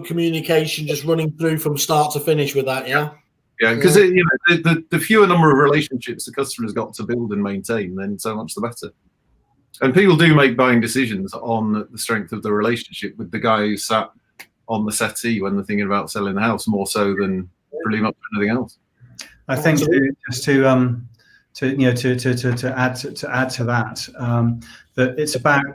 communication just running through from start to finish with that, yeah? Yeah, because the fewer number of relationships the customer's got to build and maintain, then so much the better. And people do make buying decisions on the strength of the relationship with the guy who sat on the settee when they're thinking about selling the house, more so than pretty much anything else. I think just to to add to that, that it's about,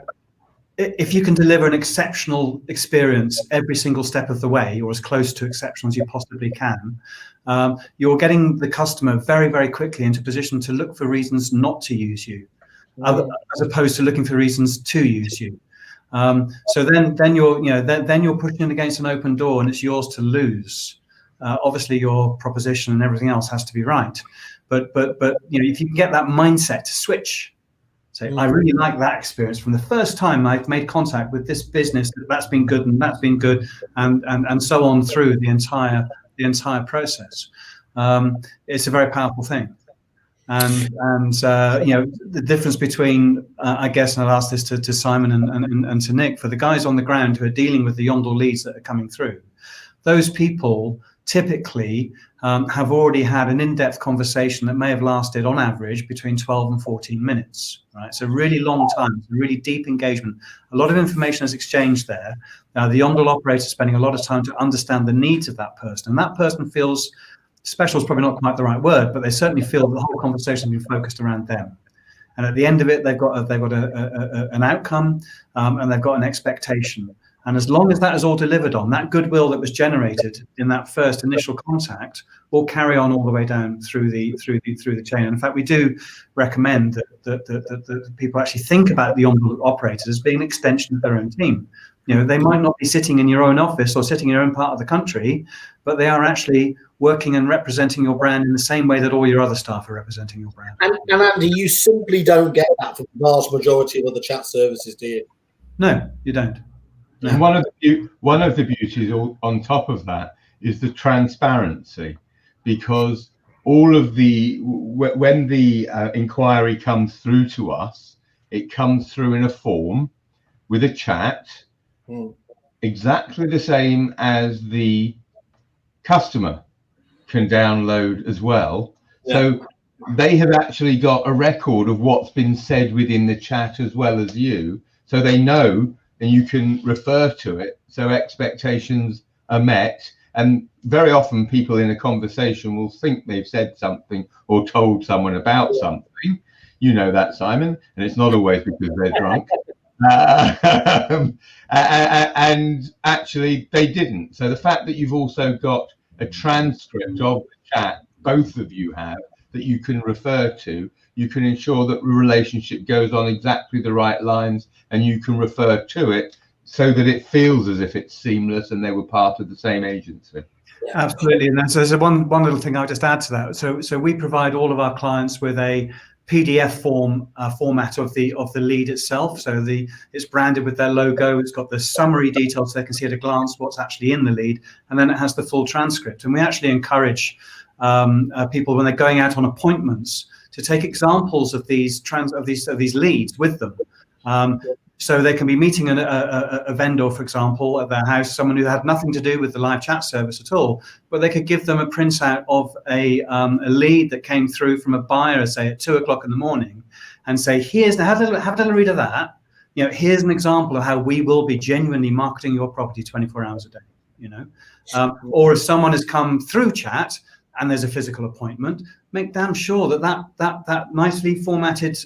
if you can deliver an exceptional experience every single step of the way, or as close to exceptional as you possibly can, you're getting the customer very, very quickly into a position to look for reasons not to use you, as opposed to looking for reasons to use you. So then you're pushing against an open door, and it's yours to lose. Obviously, your proposition and everything else has to be right, but if you can get that mindset to switch. So I really like that experience from the first time I've made contact with this business. That's been good, and that's been good, and so on through the entire process. It's a very powerful thing, and the difference between I guess, and I'll ask this to Simon and to Nick, for the guys on the ground who are dealing with the Yomdel leads that are coming through. Those people typically have already had an in-depth conversation that may have lasted on average between 12 and 14 minutes, right? It's a really long time, it's a really deep engagement. A lot of information is exchanged there. Now, the Yomdel operator is spending a lot of time to understand the needs of that person, and that person feels, special is probably not quite the right word, but they certainly feel the whole conversation has been focused around them. And at the end of it, they've got an outcome, and they've got an expectation. And as long as that is all delivered on, that goodwill that was generated in that first initial contact will carry on all the way down through the chain. And in fact, we do recommend that people actually think about the Yomdel operators as being an extension of their own team. They might not be sitting in your own office or sitting in your own part of the country, but they are actually working and representing your brand in the same way that all your other staff are representing your brand. And Andy, you simply don't get that from the vast majority of other chat services, do you? No, you don't. No. And one of the beauties on top of that is the transparency, because all of when the inquiry comes through to us, it comes through in a form with a chat, exactly the same as the customer can download as well. Yeah. So they have actually got a record of what's been said within the chat as well as you, so they know, and you can refer to it, so expectations are met. And very often people in a conversation will think they've said something or told someone about something. You know that, Simon, and it's not always because they're drunk. And actually they didn't. So the fact that you've also got a transcript of the chat, both of you have, that you can refer to, you can ensure that the relationship goes on exactly the right lines, and you can refer to it so that it feels as if it's seamless and they were part of the same agency. Absolutely. And there's one little thing I'll just add to that. So we provide all of our clients with a PDF format of the lead itself. So it's branded with their logo. It's got the summary details so they can see at a glance what's actually in the lead, and then it has the full transcript. And we actually encourage people, when they're going out on appointments, to take examples of these leads with them. So they can be meeting a vendor, for example, at their house, someone who had nothing to do with the live chat service at all, but they could give them a printout of a lead that came through from a buyer, say at 2 o'clock in the morning, and say, have a little read of that. Here's an example of how we will be genuinely marketing your property 24 hours a day. Or if someone has come through chat and there's a physical appointment, make damn sure that nicely formatted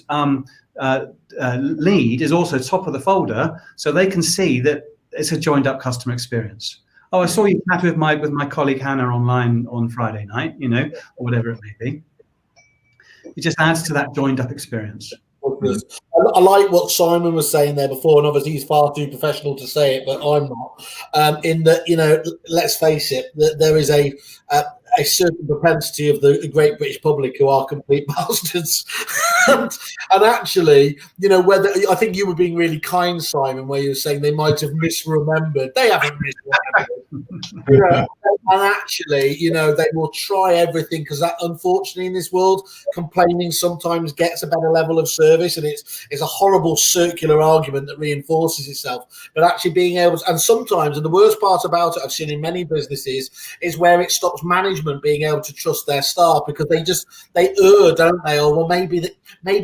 lead is also top of the folder, so they can see that it's a joined up customer experience. Oh, I saw you chat with my colleague Hannah online on Friday night, or whatever it may be. It just adds to that joined up experience. I like what Simon was saying there before, and obviously he's far too professional to say it, but I'm not. In that, let's face it, that there is a certain propensity of the great British public who are complete bastards. and actually, whether I think you were being really kind, Simon, where you were saying they might have misremembered. They haven't misremembered. And actually, they will try everything, because that, unfortunately, in this world, complaining sometimes gets a better level of service, and it's a horrible circular argument that reinforces itself. But actually being able to, and sometimes, and the worst part about it I've seen in many businesses, is where it stops management being able to trust their staff, because they err, don't they? Or well, maybe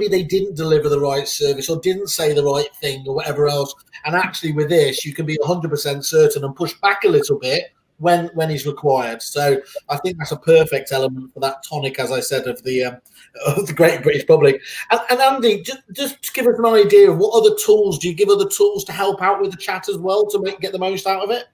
they didn't deliver the right service or didn't say the right thing or whatever else. And actually with this, you can be 100% certain and push back a little bit when is required. So I think that's a perfect element for that tonic, as I said, of the Great British Public. And Andy, just to give us an idea of what other tools do you give other tools to help out with the chat as well to get the most out of it?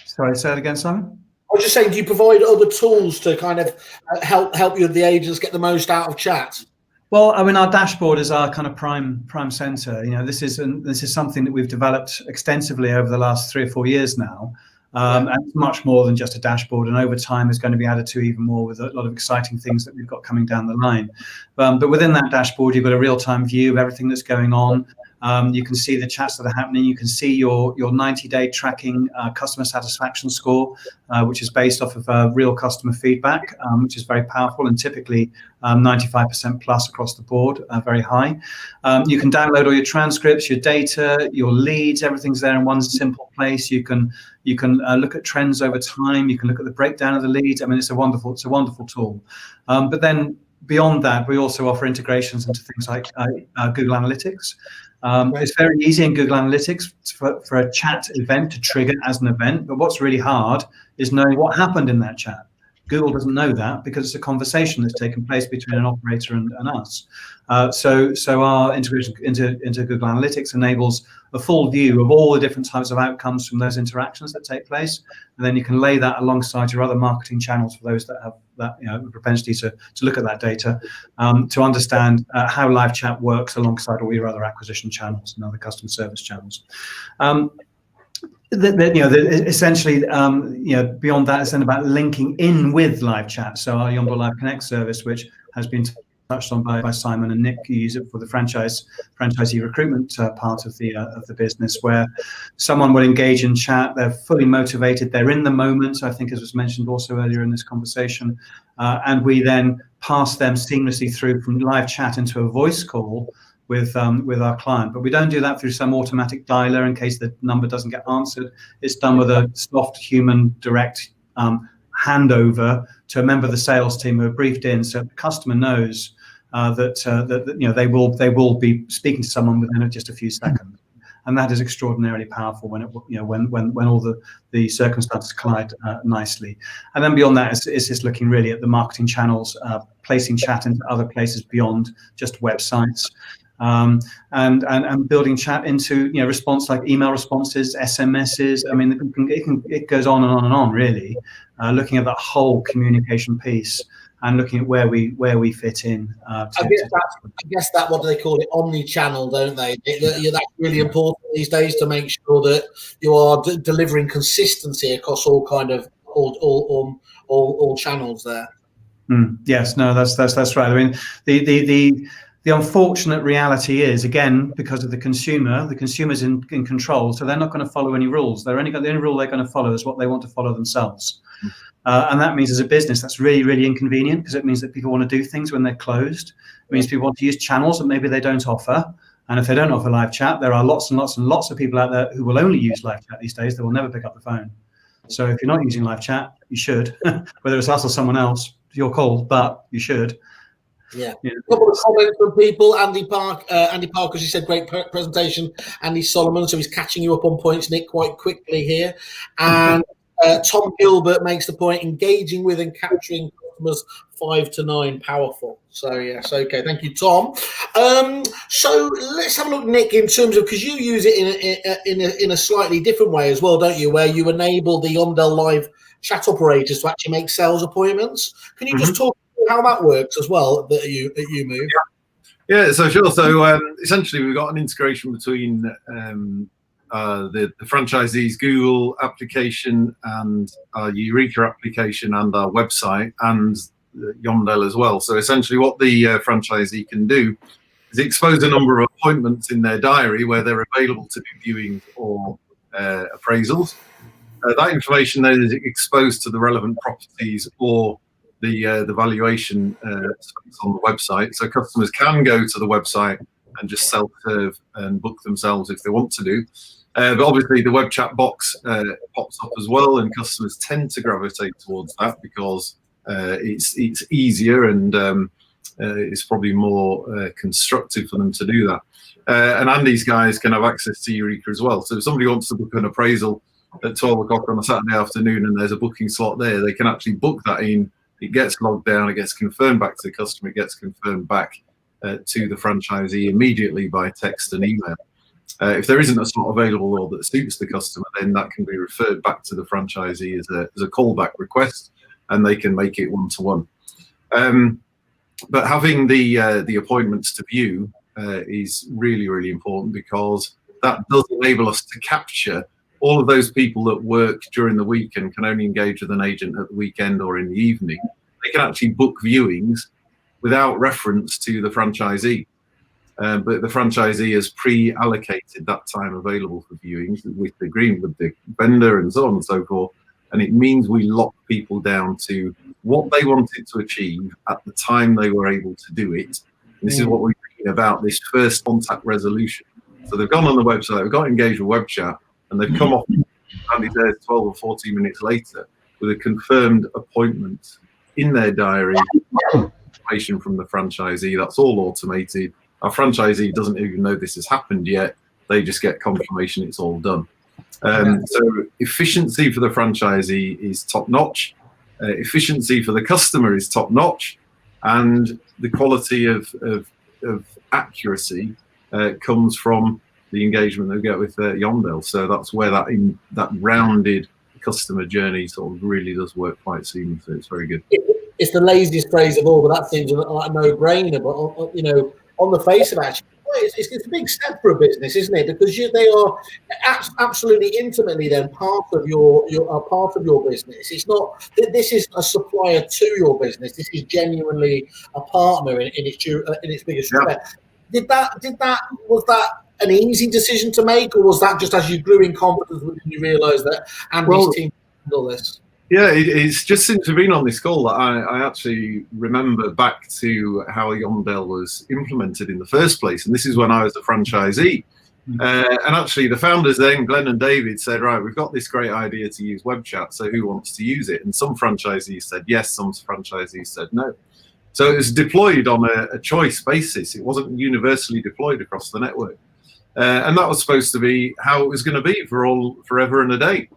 Sorry, say it again, Simon. I was just saying, do you provide other tools to kind of help you, the agents, get the most out of chat? Well, I mean, our dashboard is our kind of prime center. This is something that we've developed extensively over the last 3 or 4 years now. And it's much more than just a dashboard, and over time is going to be added to even more with a lot of exciting things that we've got coming down the line. But within that dashboard, you've got a real-time view of everything that's going on. You can see the chats that are happening. You can see your 90-day tracking customer satisfaction score, which is based off of real customer feedback, which is very powerful and typically 95% plus across the board, very high. You can download all your transcripts, your data, your leads. Everything's there in one simple place. You can look at trends over time. You can look at the breakdown of the leads. I mean, it's a wonderful tool. But then beyond that, we also offer integrations into things like Google Analytics. It's very easy in Google Analytics for a chat event to trigger as an event, but what's really hard is knowing what happened in that chat. Google doesn't know that because it's a conversation that's taken place between an operator and us. So our integration into Google Analytics enables a full view of all the different types of outcomes from those interactions that take place, and then you can lay that alongside your other marketing channels for those that have that propensity to look at that data, to understand how live chat works alongside all your other acquisition channels and other customer service channels. Essentially, beyond that, it's then about linking in with live chat. So our Yomdel Live Connect service, which has been touched on by Simon and Nick, who use it for the franchisee recruitment part of the business, where someone will engage in chat. They're fully motivated. They're in the moment. I think, as was mentioned also earlier in this conversation, and we then pass them seamlessly through from live chat into a voice call with our client. But we don't do that through some automatic dialer in case the number doesn't get answered. It's done with a soft, human, direct handover to a member of the sales team who are briefed in, so the customer knows that they will be speaking to someone within just a few seconds. And that is extraordinarily powerful when all the circumstances collide nicely. And then beyond that is just looking really at the marketing channels, placing chat into other places beyond just websites. And building chat into response like email responses, SMSs. I mean, it goes on and on and on really. Looking at that whole communication piece and looking at where we fit in. I guess that what do they call it? Omni-channel, don't they? That's really important these days to make sure that you are delivering consistency across all kind of all channels there. Yes, no, that's right. I mean, the unfortunate reality is, again, because of the consumer's in control, so they're not going to follow any rules. The only rule they're going to follow is what they want to follow themselves. And that means as a business, that's really, really inconvenient because it means that people want to do things when they're closed. It means people want to use channels that maybe they don't offer. And if they don't offer live chat, there are lots and lots and lots of people out there who will only use live chat these days. They will never pick up the phone. So if you're not using live chat, you should, whether it's us or someone else, it's your call, but you should. Yeah. A couple of comments from people. Andy Park, as you said, great presentation. Andy Solomon, so he's catching you up on points, Nick, quite quickly here. And Tom Gilbert makes the point, engaging with and capturing customers 5 to 9, powerful. So yes, okay, thank you, Tom. So let's have a look, Nick, in terms of, because you use it in a slightly different way as well, don't you? Where you enable the Yomdel live chat operators to actually make sales appointments. Can you just talk how that works as well that you move? Yeah, so sure. So essentially, we've got an integration between the franchisee's Google application and our Eureka application and our website and Yomdel as well. So essentially, what the franchisee can do is expose a number of appointments in their diary where they're available to do viewings or appraisals. That information then is exposed to the relevant properties or the valuation on the website, so customers can go to the website and just self-serve and book themselves if they want to do. But obviously the web chat box pops up as well, and customers tend to gravitate towards that because it's easier and it's probably more constructive for them to do that. And Andy's guys can have access to Eureka as well. So if somebody wants to book an appraisal at 12 o'clock on a Saturday afternoon and there's a booking slot there, they can actually book that in. It gets logged down, it gets confirmed back to the customer, it gets confirmed back to the franchisee immediately by text and email. If there isn't a slot available or that suits the customer, then that can be referred back to the franchisee as a callback request, and they can make it one-to-one. But having the appointments to view is really, really important, because that does enable us to capture all of those people that work during the week and can only engage with an agent at the weekend or in the evening. They can actually book viewings without reference to the franchisee. But the franchisee has pre-allocated that time available for viewings with the agreement with the vendor and so on and so forth. And it means we lock people down to what they wanted to achieve at the time they were able to do it. And this is what we're thinking about, this first contact resolution. So they've gone on the website, they've got engaged with web chat, and they've come off and there's 12 or 14 minutes later with a confirmed appointment in their diary, information from the franchisee. That's all automated. Our franchisee doesn't even know this has happened yet. They just get confirmation it's all done. So efficiency for the franchisee is top notch. Efficiency for the customer is top notch, and the quality of accuracy comes from the engagement they get with Yomdel. So that's where that rounded customer journey sort of really does work quite seamlessly. It's very good. It's the laziest phrase of all, but that seems like a no-brainer. But you know, on the face of it, it's a big step for a business, isn't it? Because they are absolutely intimately then part of your business. It's not that this is a supplier to your business. This is genuinely a partner in its biggest respect. Was that an easy decision to make, or was that just as you grew in confidence when you realised that Andy's team did all this? Yeah, it's just since we've been on this call that I actually remember back to how Yomdel was implemented in the first place. And this is when I was a franchisee. And actually the founders then, Glenn and David, said, right, we've got this great idea to use web chat, so who wants to use it? And some franchisees said yes, some franchisees said no. So it was deployed on a choice basis. It wasn't universally deployed across the network. And that was supposed to be how it was going to be forever and a day.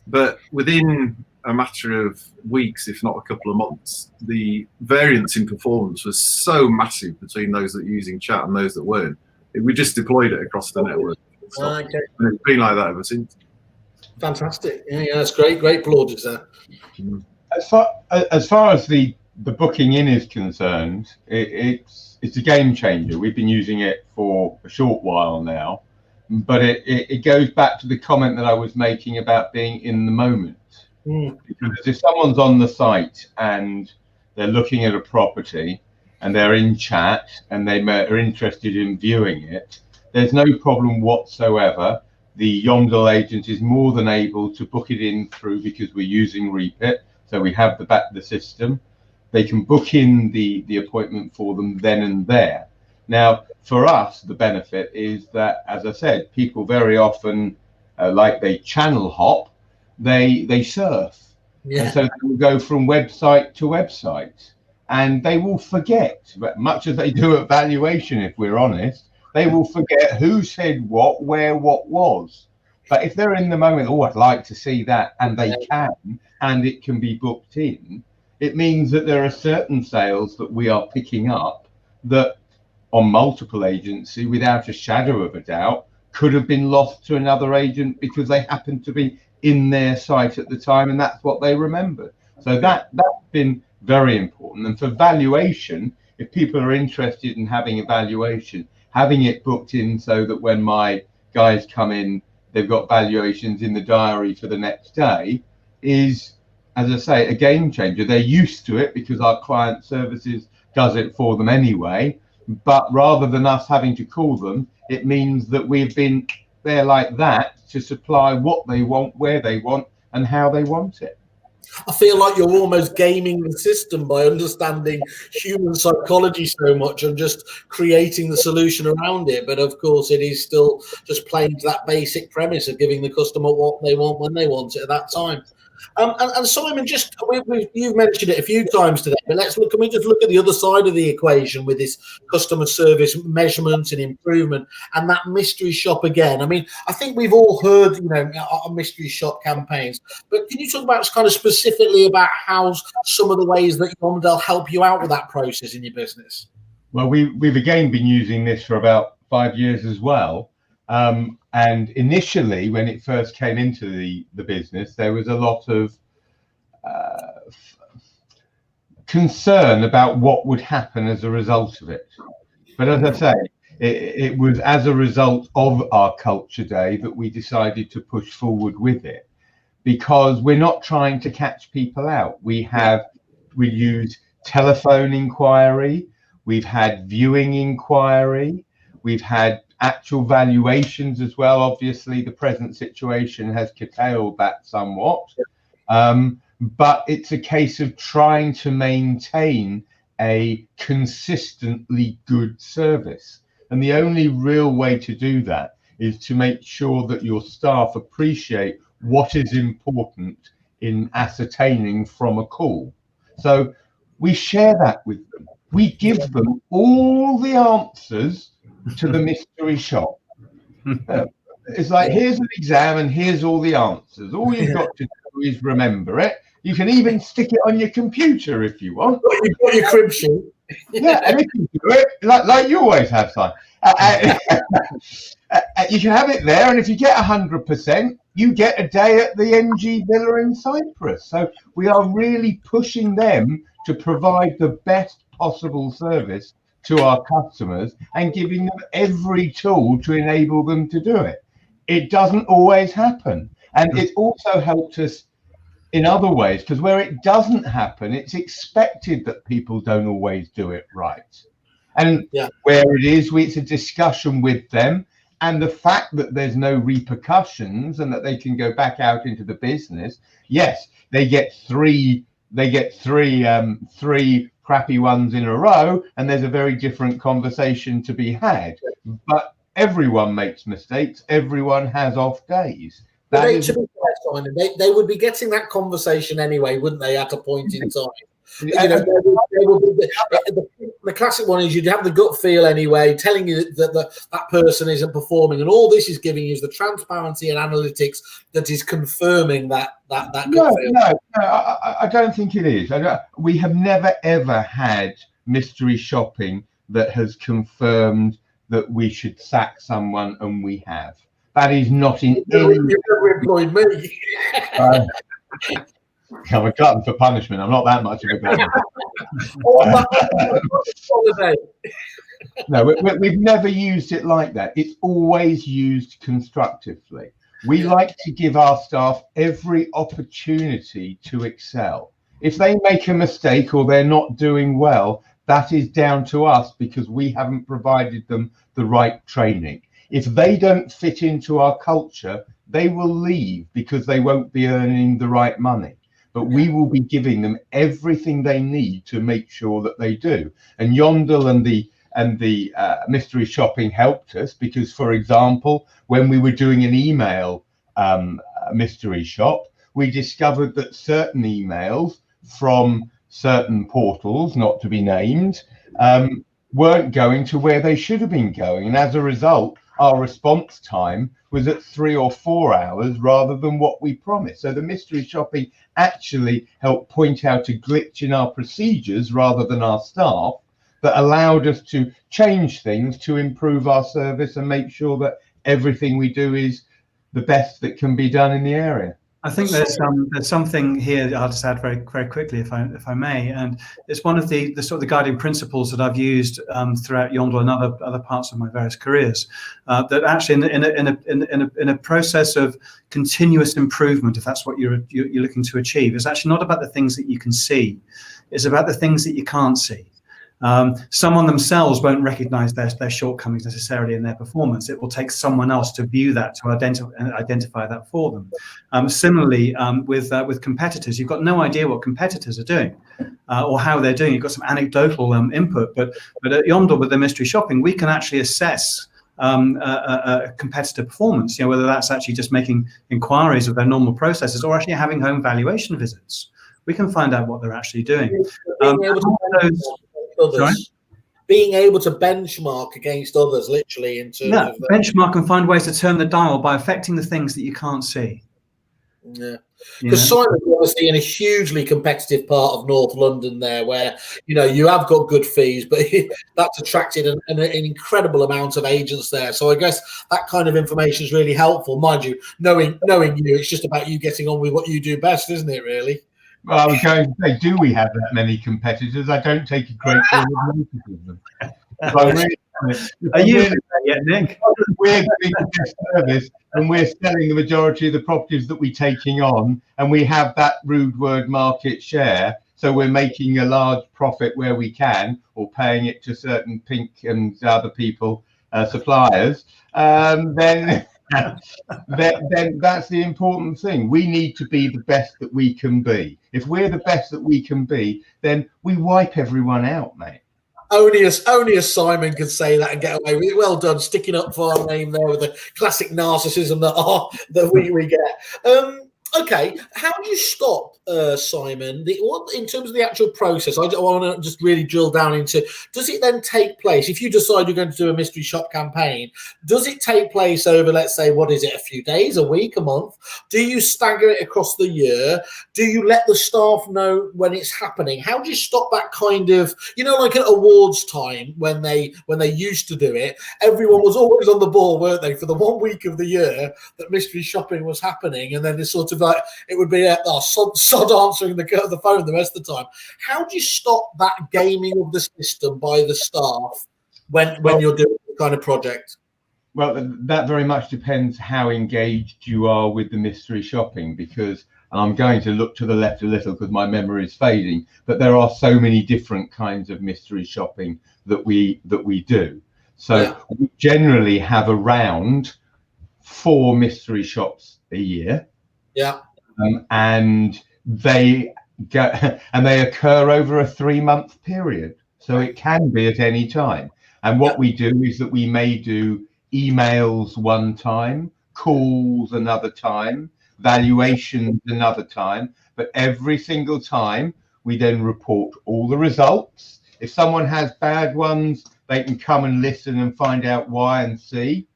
But within a matter of weeks, if not a couple of months, the variance in performance was so massive between those that were using chat and those that weren't. We just deployed it across the network. Okay. And it's been like that ever since. Fantastic. Yeah, that's great. Great plaudits there. As far as the booking in is concerned, it's a game changer. We've been using it for a short while now, but it goes back to the comment that I was making about being in the moment. Because if someone's on the site and they're looking at a property and they're in chat and they are interested in viewing it, there's no problem whatsoever. The Yomdel agent is more than able to book it in through, because we're using Repeat, so we have the system. They can book in the appointment for them then and there. Now, for us, the benefit is that, as I said, people very often, like they channel hop, they surf. Yeah. And so they will go from website to website, and they will forget, much as they do at valuation, if we're honest, they will forget who said what, where what was. But if they're in the moment, oh, I'd like to see that, and they can, and it can be booked in, it means that there are certain sales that we are picking up that on multiple agency, without a shadow of a doubt, could have been lost to another agent because they happened to be in their site at the time, and that's what they remembered. So that's been very important. And for valuation, if people are interested in having a valuation, having it booked in so that when my guys come in, they've got valuations in the diary for the next day is, as I say, a game changer. They're used to it because our client services does it for them anyway. But rather than us having to call them, it means that we've been there like that to supply what they want, where they want, and how they want it. I feel like you're almost gaming the system by understanding human psychology so much and just creating the solution around it. But of course, it is still just playing to that basic premise of giving the customer what they want when they want it at that time. And Simon, you've mentioned it a few times today, but can we just look at the other side of the equation with this customer service measurement and improvement and that mystery shop again? I mean, I think we've all heard, mystery shop campaigns, but can you talk about kind of specifically about how some of the ways that Yomdel help you out with that process in your business? Well, we've again been using this for about 5 years as well. And initially, when it first came into the business, there was a lot of concern about what would happen as a result of it. But as I say, it was as a result of our Culture Day that we decided to push forward with it, because we're not trying to catch people out. We use telephone inquiry, we've had viewing inquiry, we've had actual valuations as well. Obviously, the present situation has curtailed that somewhat, but it's a case of trying to maintain a consistently good service. And the only real way to do that is to make sure that your staff appreciate what is important in ascertaining from a call. So we share that with them. We give them all the answers to the mystery shop. It's like, here's an exam and here's all the answers. All you've got to do is remember it. You can even stick it on your computer if you want. You've got your crib sheet. Yeah, and if you do it like you always have, Simon. You can have it there, and if you get 100%, you get a day at the NG Villa in Cyprus. So we are really pushing them to provide the best possible service to our customers and giving them every tool to enable them to do it. It doesn't always happen. And it's also helped us in other ways, because where it doesn't happen, it's expected that people don't always do it right. And where it is, it's a discussion with them. And the fact that there's no repercussions and that they can go back out into the business, yes, they get three crappy ones in a row, and there's a very different conversation to be had. But everyone makes mistakes. Everyone has off days. They would be getting that conversation anyway, wouldn't they, at a point in time? The classic one is you'd have the gut feel anyway, telling you that person isn't performing, and all this is giving you is the transparency and analytics that is confirming that gut feel. No, I don't think it is. We have never ever had mystery shopping that has confirmed that we should sack someone, and we have. That is not in any. You've never employed me. I'm a glutton for punishment. I'm not that much of a glutton. No, we've never used it like that. It's always used constructively. We like to give our staff every opportunity to excel. If they make a mistake or they're not doing well, that is down to us because we haven't provided them the right training. If they don't fit into our culture, they will leave because they won't be earning the right money. But we will be giving them everything they need to make sure that they do. And Yomdel and the mystery shopping helped us because, for example, when we were doing an email mystery shop, we discovered that certain emails from certain portals, not to be named, weren't going to where they should have been going. And as a result, our response time was at 3 or 4 hours rather than what we promised. So the mystery shopping actually helped point out a glitch in our procedures rather than our staff that allowed us to change things to improve our service and make sure that everything we do is the best that can be done in the area. I think there's something here that I'll just add very, very quickly, if I may, and it's one of the sort of the guiding principles that I've used throughout Yomdel and other parts of my various careers. That actually, in a process of continuous improvement, if that's what you're looking to achieve, it's actually not about the things that you can see; it's about the things that you can't see. Someone themselves won't recognize their shortcomings necessarily in their performance. It will take someone else to view that, to identify that for them. Similarly, with competitors, you've got no idea what competitors are doing or how they're doing. You've got some anecdotal input, but at Yomdel with the mystery shopping, we can actually assess competitor performance, whether that's actually just making inquiries of their normal processes or actually having home valuation visits. We can find out what they're actually doing. Being able to benchmark against others, literally, in terms of benchmark and find ways to turn the dial by affecting the things that you can't see. Yeah, because Simon's obviously in a hugely competitive part of North London there, where you have got good fees, but that's attracted an incredible amount of agents there. So I guess that kind of information is really helpful, mind you. Knowing you, it's just about you getting on with what you do best, isn't it? Really. Well, I was going to say, do we have that many competitors? I don't take a great deal of notice of them. Are you yet, Nick? We're doing the best service, and we're selling the majority of the properties that we're taking on, and we have that rude word market share. So we're making a large profit where we can, or paying it to certain Pink and other people, suppliers. Then that's the important thing. We need to be the best that we can be. If we're the best that we can be, then we wipe everyone out, mate. Only a Simon could say that and get away with it. Well done, sticking up for our name there with the classic narcissism that we get. Okay, how do you stop, Simon? In terms of the actual process, I want to just really drill down into, does it then take place, if you decide you're going to do a mystery shop campaign, does it take place over, let's say, what is it, a few days, a week, a month? Do you stagger it across the year? Do you let the staff know when it's happening? How do you stop that kind of, like at awards time when they used to do it, everyone was always on the ball, weren't they, for the 1 week of the year that mystery shopping was happening, and then it's sort of like, it would be sod answering the phone the rest of the time. How do you stop that gaming of the system by the staff when you're doing the kind of project? Well, that very much depends how engaged you are with the mystery shopping, because I'm going to look to the left a little because my memory is fading, but there are so many different kinds of mystery shopping that we do. So we generally have around 4 mystery shops a year. Yeah. And they occur over a 3-month period, so it can be at any time. And what we do is that we may do emails one time, calls another time, valuations another time, but every single time we then report all the results. If someone has bad ones, they can come and listen and find out why and see.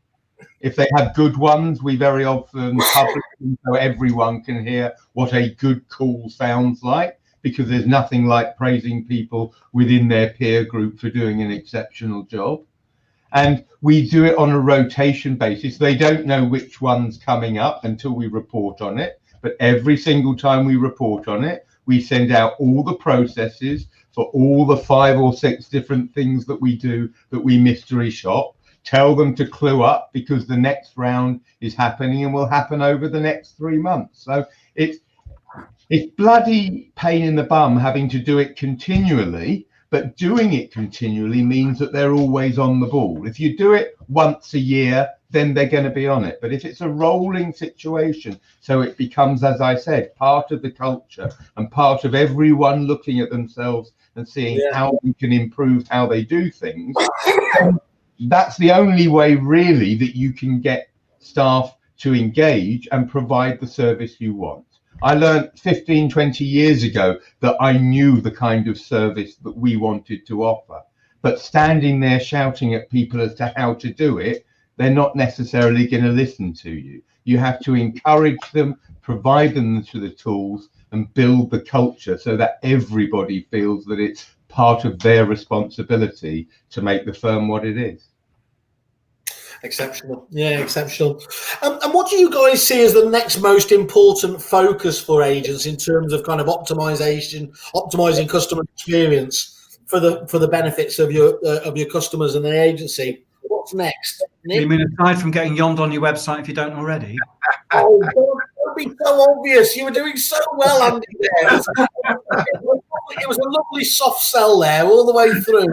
If they have good ones, we very often publish them so everyone can hear what a good call sounds like, because there's nothing like praising people within their peer group for doing an exceptional job. And we do it on a rotation basis. They don't know which one's coming up until we report on it. But every single time we report on it, we send out all the processes for all the 5 or 6 different things that we do that we mystery shop. Tell them to clue up, because the next round is happening and will happen over the next 3 months. So it's bloody pain in the bum having to do it continually, but doing it continually means that they're always on the ball. If you do it once a year, then they're going to be on it. But if it's a rolling situation, so it becomes, as I said, part of the culture and part of everyone looking at themselves and seeing how we can improve how they do things, that's the only way really that you can get staff to engage and provide the service you want. I learned 15, 20 years ago that I knew the kind of service that we wanted to offer, but standing there shouting at people as to how to do it, they're not necessarily going to listen to you. You have to encourage them, provide them to the tools, and build the culture so that everybody feels that it's part of their responsibility to make the firm what it is. Exceptional. Yeah, exceptional. And what do you guys see as the next most important focus for agents in terms of kind of optimizing customer experience for the benefits of your customers and the agency? What's next, Nick? You mean aside from getting Yomdel on your website if you don't already? Oh, don't be so obvious. You were doing so well, Andy. There. It was a lovely soft sell there all the way through.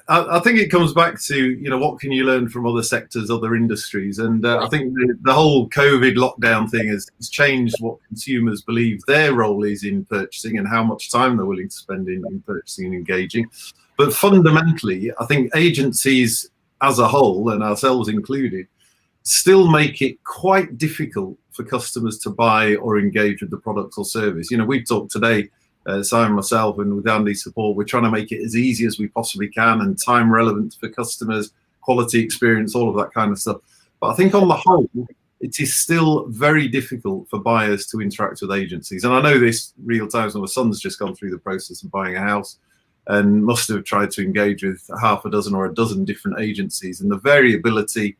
I think it comes back to, what can you learn from other sectors, other industries? And I think the whole COVID lockdown thing has changed what consumers believe their role is in purchasing and how much time they're willing to spend in purchasing and engaging. But fundamentally, I think agencies as a whole, and ourselves included, still make it quite difficult for customers to buy or engage with the product or service. We've talked today, Simon, myself, and with Andy's support, we're trying to make it as easy as we possibly can and time relevant for customers, quality experience, all of that kind of stuff. But I think on the whole, it is still very difficult for buyers to interact with agencies. And I know this real time. My son's just gone through the process of buying a house and must have tried to engage with half a dozen or a dozen different agencies. And the variability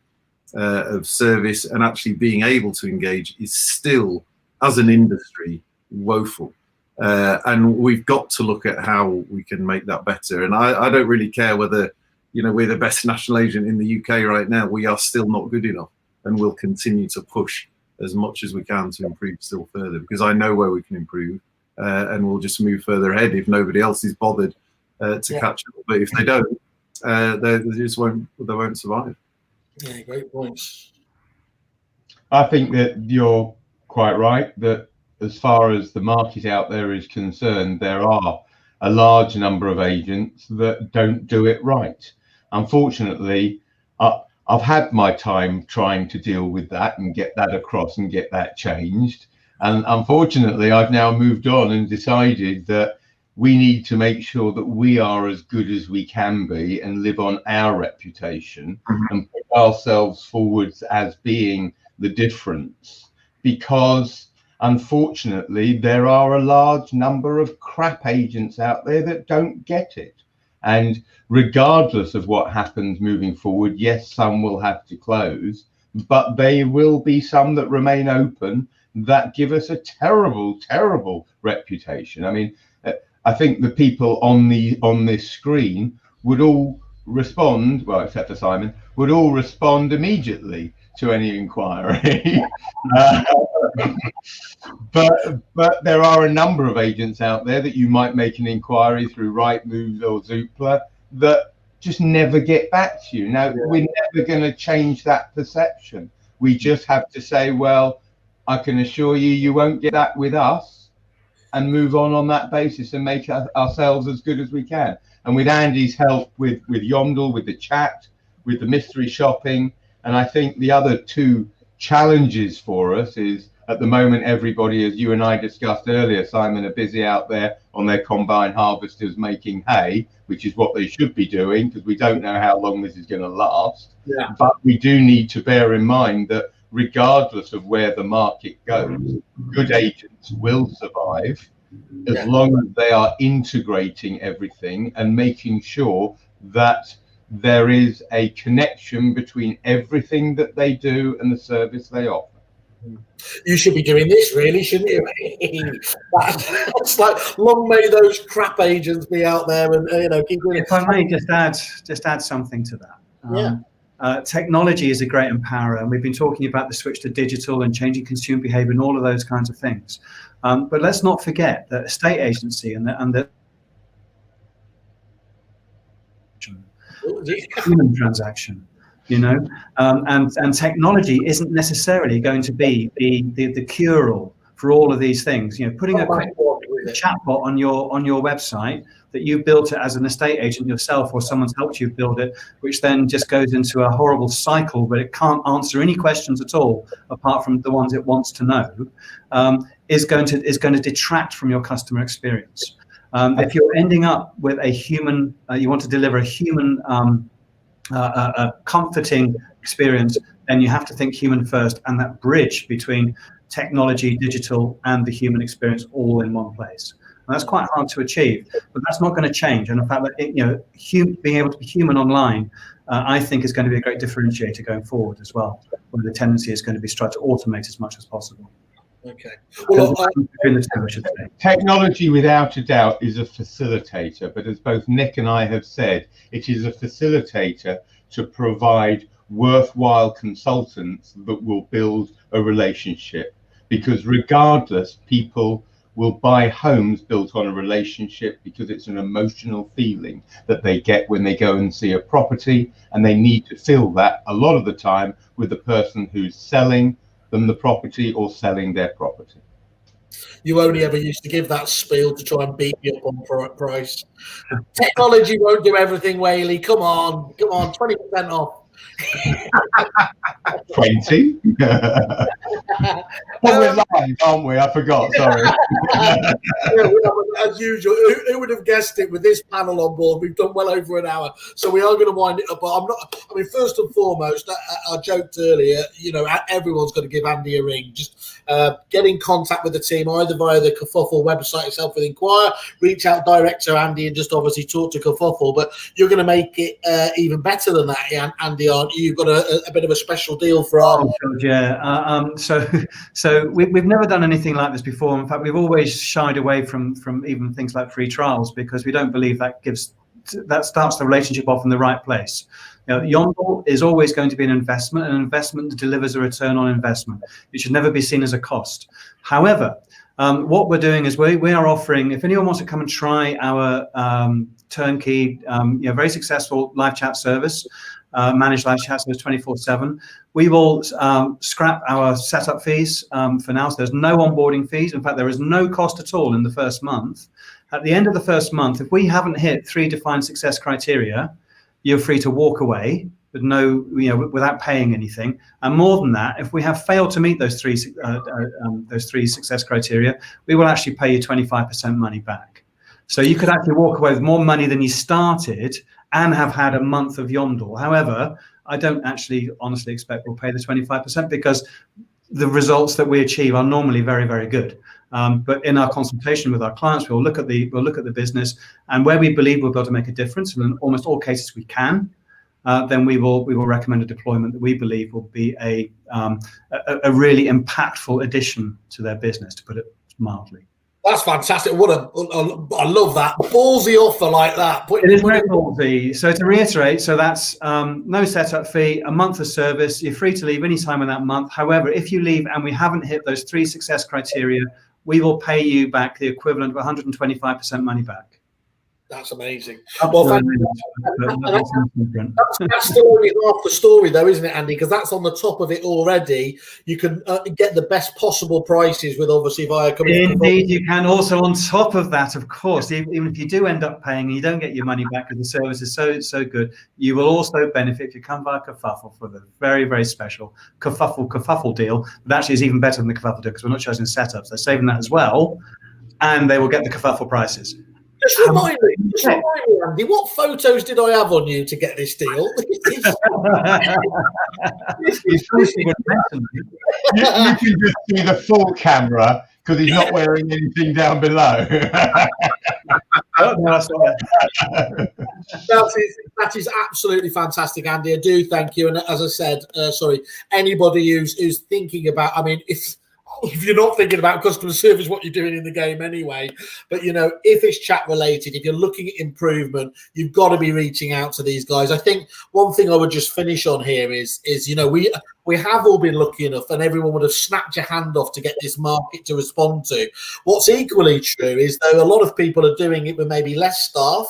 of service and actually being able to engage is still, as an industry, woeful. And we've got to look at how we can make that better. And I don't really care whether, we're the best national agent in the UK right now. We are still not good enough, and we'll continue to push as much as we can to improve still further, because I know where we can improve, and we'll just move further ahead if nobody else is bothered to catch up. But if they don't, they just won't survive. Yeah, great points. I think that you're quite right that as far as the market out there is concerned, there are a large number of agents that don't do it right. Unfortunately, I've had my time trying to deal with that and get that across and get that changed. And unfortunately, I've now moved on and decided that we need to make sure that we are as good as we can be and live on our reputation and put ourselves forwards as being the difference, because unfortunately there are a large number of crap agents out there that don't get it. And regardless of what happens moving forward, yes, some will have to close, but there will be some that remain open that give us a terrible, terrible reputation. I mean, I think the people on this screen would all respond, well, except for Simon, would all respond immediately to any inquiry. But there are a number of agents out there that you might make an inquiry through Rightmove or Zoopla that just never get back to you. Now, we're never going to change that perception. We just have to say, well, I can assure you, you won't get that with us, and move on that basis and make ourselves as good as we can. And with Andy's help with Yomdel, with the chat, with the mystery shopping, and I think the other two challenges for us is, at the moment, everybody, as you and I discussed earlier, Simon, are busy out there on their combine harvesters making hay, which is what they should be doing, because we don't know how long this is going to last. Yeah. But we do need to bear in mind that regardless of where the market goes, good agents will survive as long as they are integrating everything and making sure that there is a connection between everything that they do and the service they offer. You should be doing this, really, shouldn't you? That's like, long may those crap agents be out there, and keep doing it. If I may just add something to that. Technology is a great empowerer, and we've been talking about the switch to digital and changing consumer behavior and all of those kinds of things. But let's not forget that estate agency and the human transaction, and technology isn't necessarily going to be the cure-all for all of these things. Putting a quick chatbot on your website that you built it as an estate agent yourself, or someone's helped you build it, which then just goes into a horrible cycle, but it can't answer any questions at all apart from the ones it wants to know, is going to detract from your customer experience. If you're ending up with a human, you want to deliver a human, a comforting experience, then you have to think human first, and that bridge between technology, digital, and the human experience all in one place. And that's quite hard to achieve, but that's not going to change. And the fact that being able to be human online, I think, is going to be a great differentiator going forward as well, where the tendency is going to be to try to automate as much as possible. Okay. Well, technology, without a doubt, is a facilitator, but as both Nick and I have said, it is a facilitator to provide worthwhile consultants that will build a relationship, because regardless, people will buy homes built on a relationship because it's an emotional feeling that they get when they go and see a property, and they need to feel that a lot of the time with the person who's selling them the property or selling their property. You only ever used to give that spiel to try and beat you up on price. Technology won't do everything, Whaley. Come on, 20% off. 20? Well, we're live, aren't we? I forgot, sorry. As usual, who would have guessed it with this panel on board? We've done well over an hour, so we are going to wind it up. But first and foremost, I joked earlier, everyone's going to give Andy a ring. Just get in contact with the team, either via the Kerfuffle website itself with Inquire, reach out direct to Andy and just obviously talk to Kerfuffle. But you're going to make it even better than that, Andy, aren't you? You've got a bit of a special deal for our... Oh, God, yeah. So we've never done anything like this before. In fact, we've always shied away from even things like free trials, because we don't believe that starts the relationship off in the right place. Yomdel is always going to be an investment that delivers a return on investment. It should never be seen as a cost. However, what we're doing is we are offering, if anyone wants to come and try our turnkey, very successful live chat service, managed live chat service 24/7, we will scrap our setup fees for now. So there's no onboarding fees. In fact, there is no cost at all in the first month. At the end of the first month, if we haven't hit 3 defined success criteria, you're free to walk away with without paying anything. And more than that, if we have failed to meet those three success criteria, we will actually pay you 25% money back. So you could actually walk away with more money than you started and have had a month of Yomdel. However, I don't actually honestly expect we'll pay the 25%, because the results that we achieve are normally very, very good. But in our consultation with our clients, we'll look at the business, and where we believe we'll be able to make a difference, and in almost all cases we can, then we will recommend a deployment that we believe will be a really impactful addition to their business, to put it mildly. That's fantastic. I love that. Ballsy offer like that. It is very ballsy. So to reiterate, so that's no setup fee, a month of service. You're free to leave any time in that month. However, if you leave and we haven't hit those 3 success criteria, we will pay you back the equivalent of 125% money back. That's amazing. Well, thank you. That's still only half the story, though, isn't it, Andy? Because that's on the top of it already. You can get the best possible prices with, obviously, via coming. Indeed, you can. Also, on top of that, of course, even if you do end up paying and you don't get your money back because the service is so good, you will also benefit if you come via Kerfuffle for the very, very special Kerfuffle deal. That actually is even better than the Kerfuffle deal, because we're not charging setups. They're saving that as well, and they will get the Kerfuffle prices. Just remind me, Andy, what photos did I have on you to get this deal? You can just see the full camera, because he's not wearing anything down below. That is absolutely fantastic, Andy. I do thank you. And as I said, anybody who's thinking about, if you're not thinking about customer service, what you're doing in the game anyway. But, if it's chat related, if you're looking at improvement, you've got to be reaching out to these guys. I think one thing I would just finish on here is we have all been lucky enough, and everyone would have snapped your hand off to get this market to respond to. What's equally true is, though, a lot of people are doing it with maybe less staff,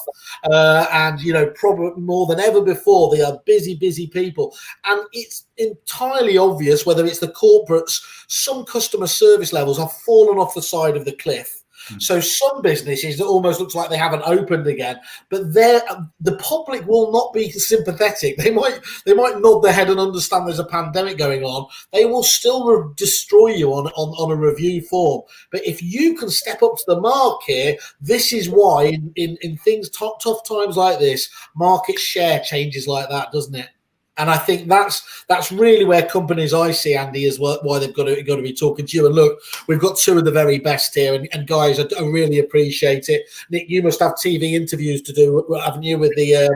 and probably more than ever before, they are busy people, and it's entirely obvious, whether it's the corporates, some customer service levels have fallen off the side of the cliff. So some businesses, it almost looks like they haven't opened again, but the public will not be sympathetic. They might nod their head and understand there's a pandemic going on. They will still destroy you on a review form. But if you can step up to the mark here, this is why in things tough times like this, market share changes like that, doesn't it? And I think that's really where companies I see, Andy, is why they've got to be talking to you. And look, we've got 2 of the very best here. And guys, I really appreciate it. Nick, you must have TV interviews to do, haven't you, with the...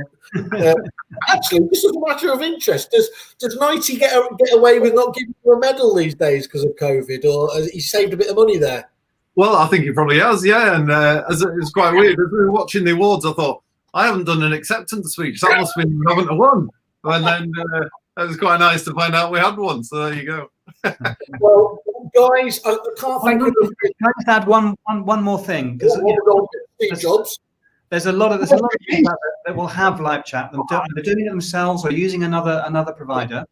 actually, this is a matter of interest. Does Nighty get away with not giving you a medal these days because of COVID? Or has he saved a bit of money there? Well, I think he probably has, yeah. And it's quite weird. As we were watching the awards, I thought, I haven't done an acceptance speech. That must mean we haven't won. And then That was quite nice to find out we had one. So there you go. Well, guys, I can't thank you. Can I just add one more thing? Because there's a lot of people that will have live chat. They're doing it themselves or using another provider.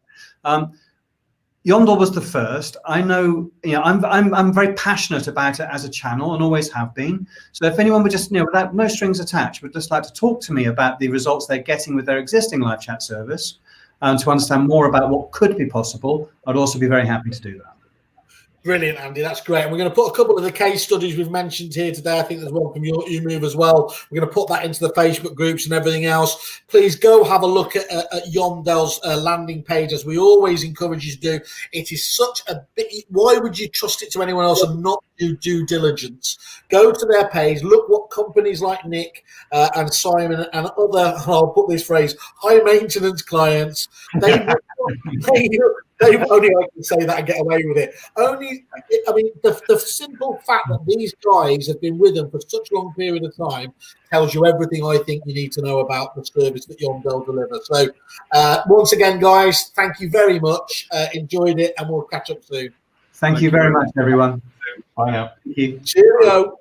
Yomdel was the first. I know, I'm very passionate about it as a channel and always have been. So if anyone would just, without no strings attached, would just like to talk to me about the results they're getting with their existing live chat service and to understand more about what could be possible, I'd also be very happy to do that. Brilliant, Andy. That's great. And we're going to put a couple of the case studies we've mentioned here today. I think there's one from YouMove as well. We're going to put that into the Facebook groups and everything else. Please go have a look at Yomdel's landing page, as we always encourage you to do. It is such a big... Why would you trust it to anyone else and not do due diligence? Go to their page, look what companies like Nick and Simon and other, I'll put this phrase, high maintenance clients, they only I can say that and get away with it. The simple fact that these guys have been with them for such a long period of time tells you everything I think you need to know about the service that Yomdel delivers. So once again, guys, thank you very much. Enjoyed it, and we'll catch up soon. Thank you very much, everyone. Bye now. Thank you. Cheerio.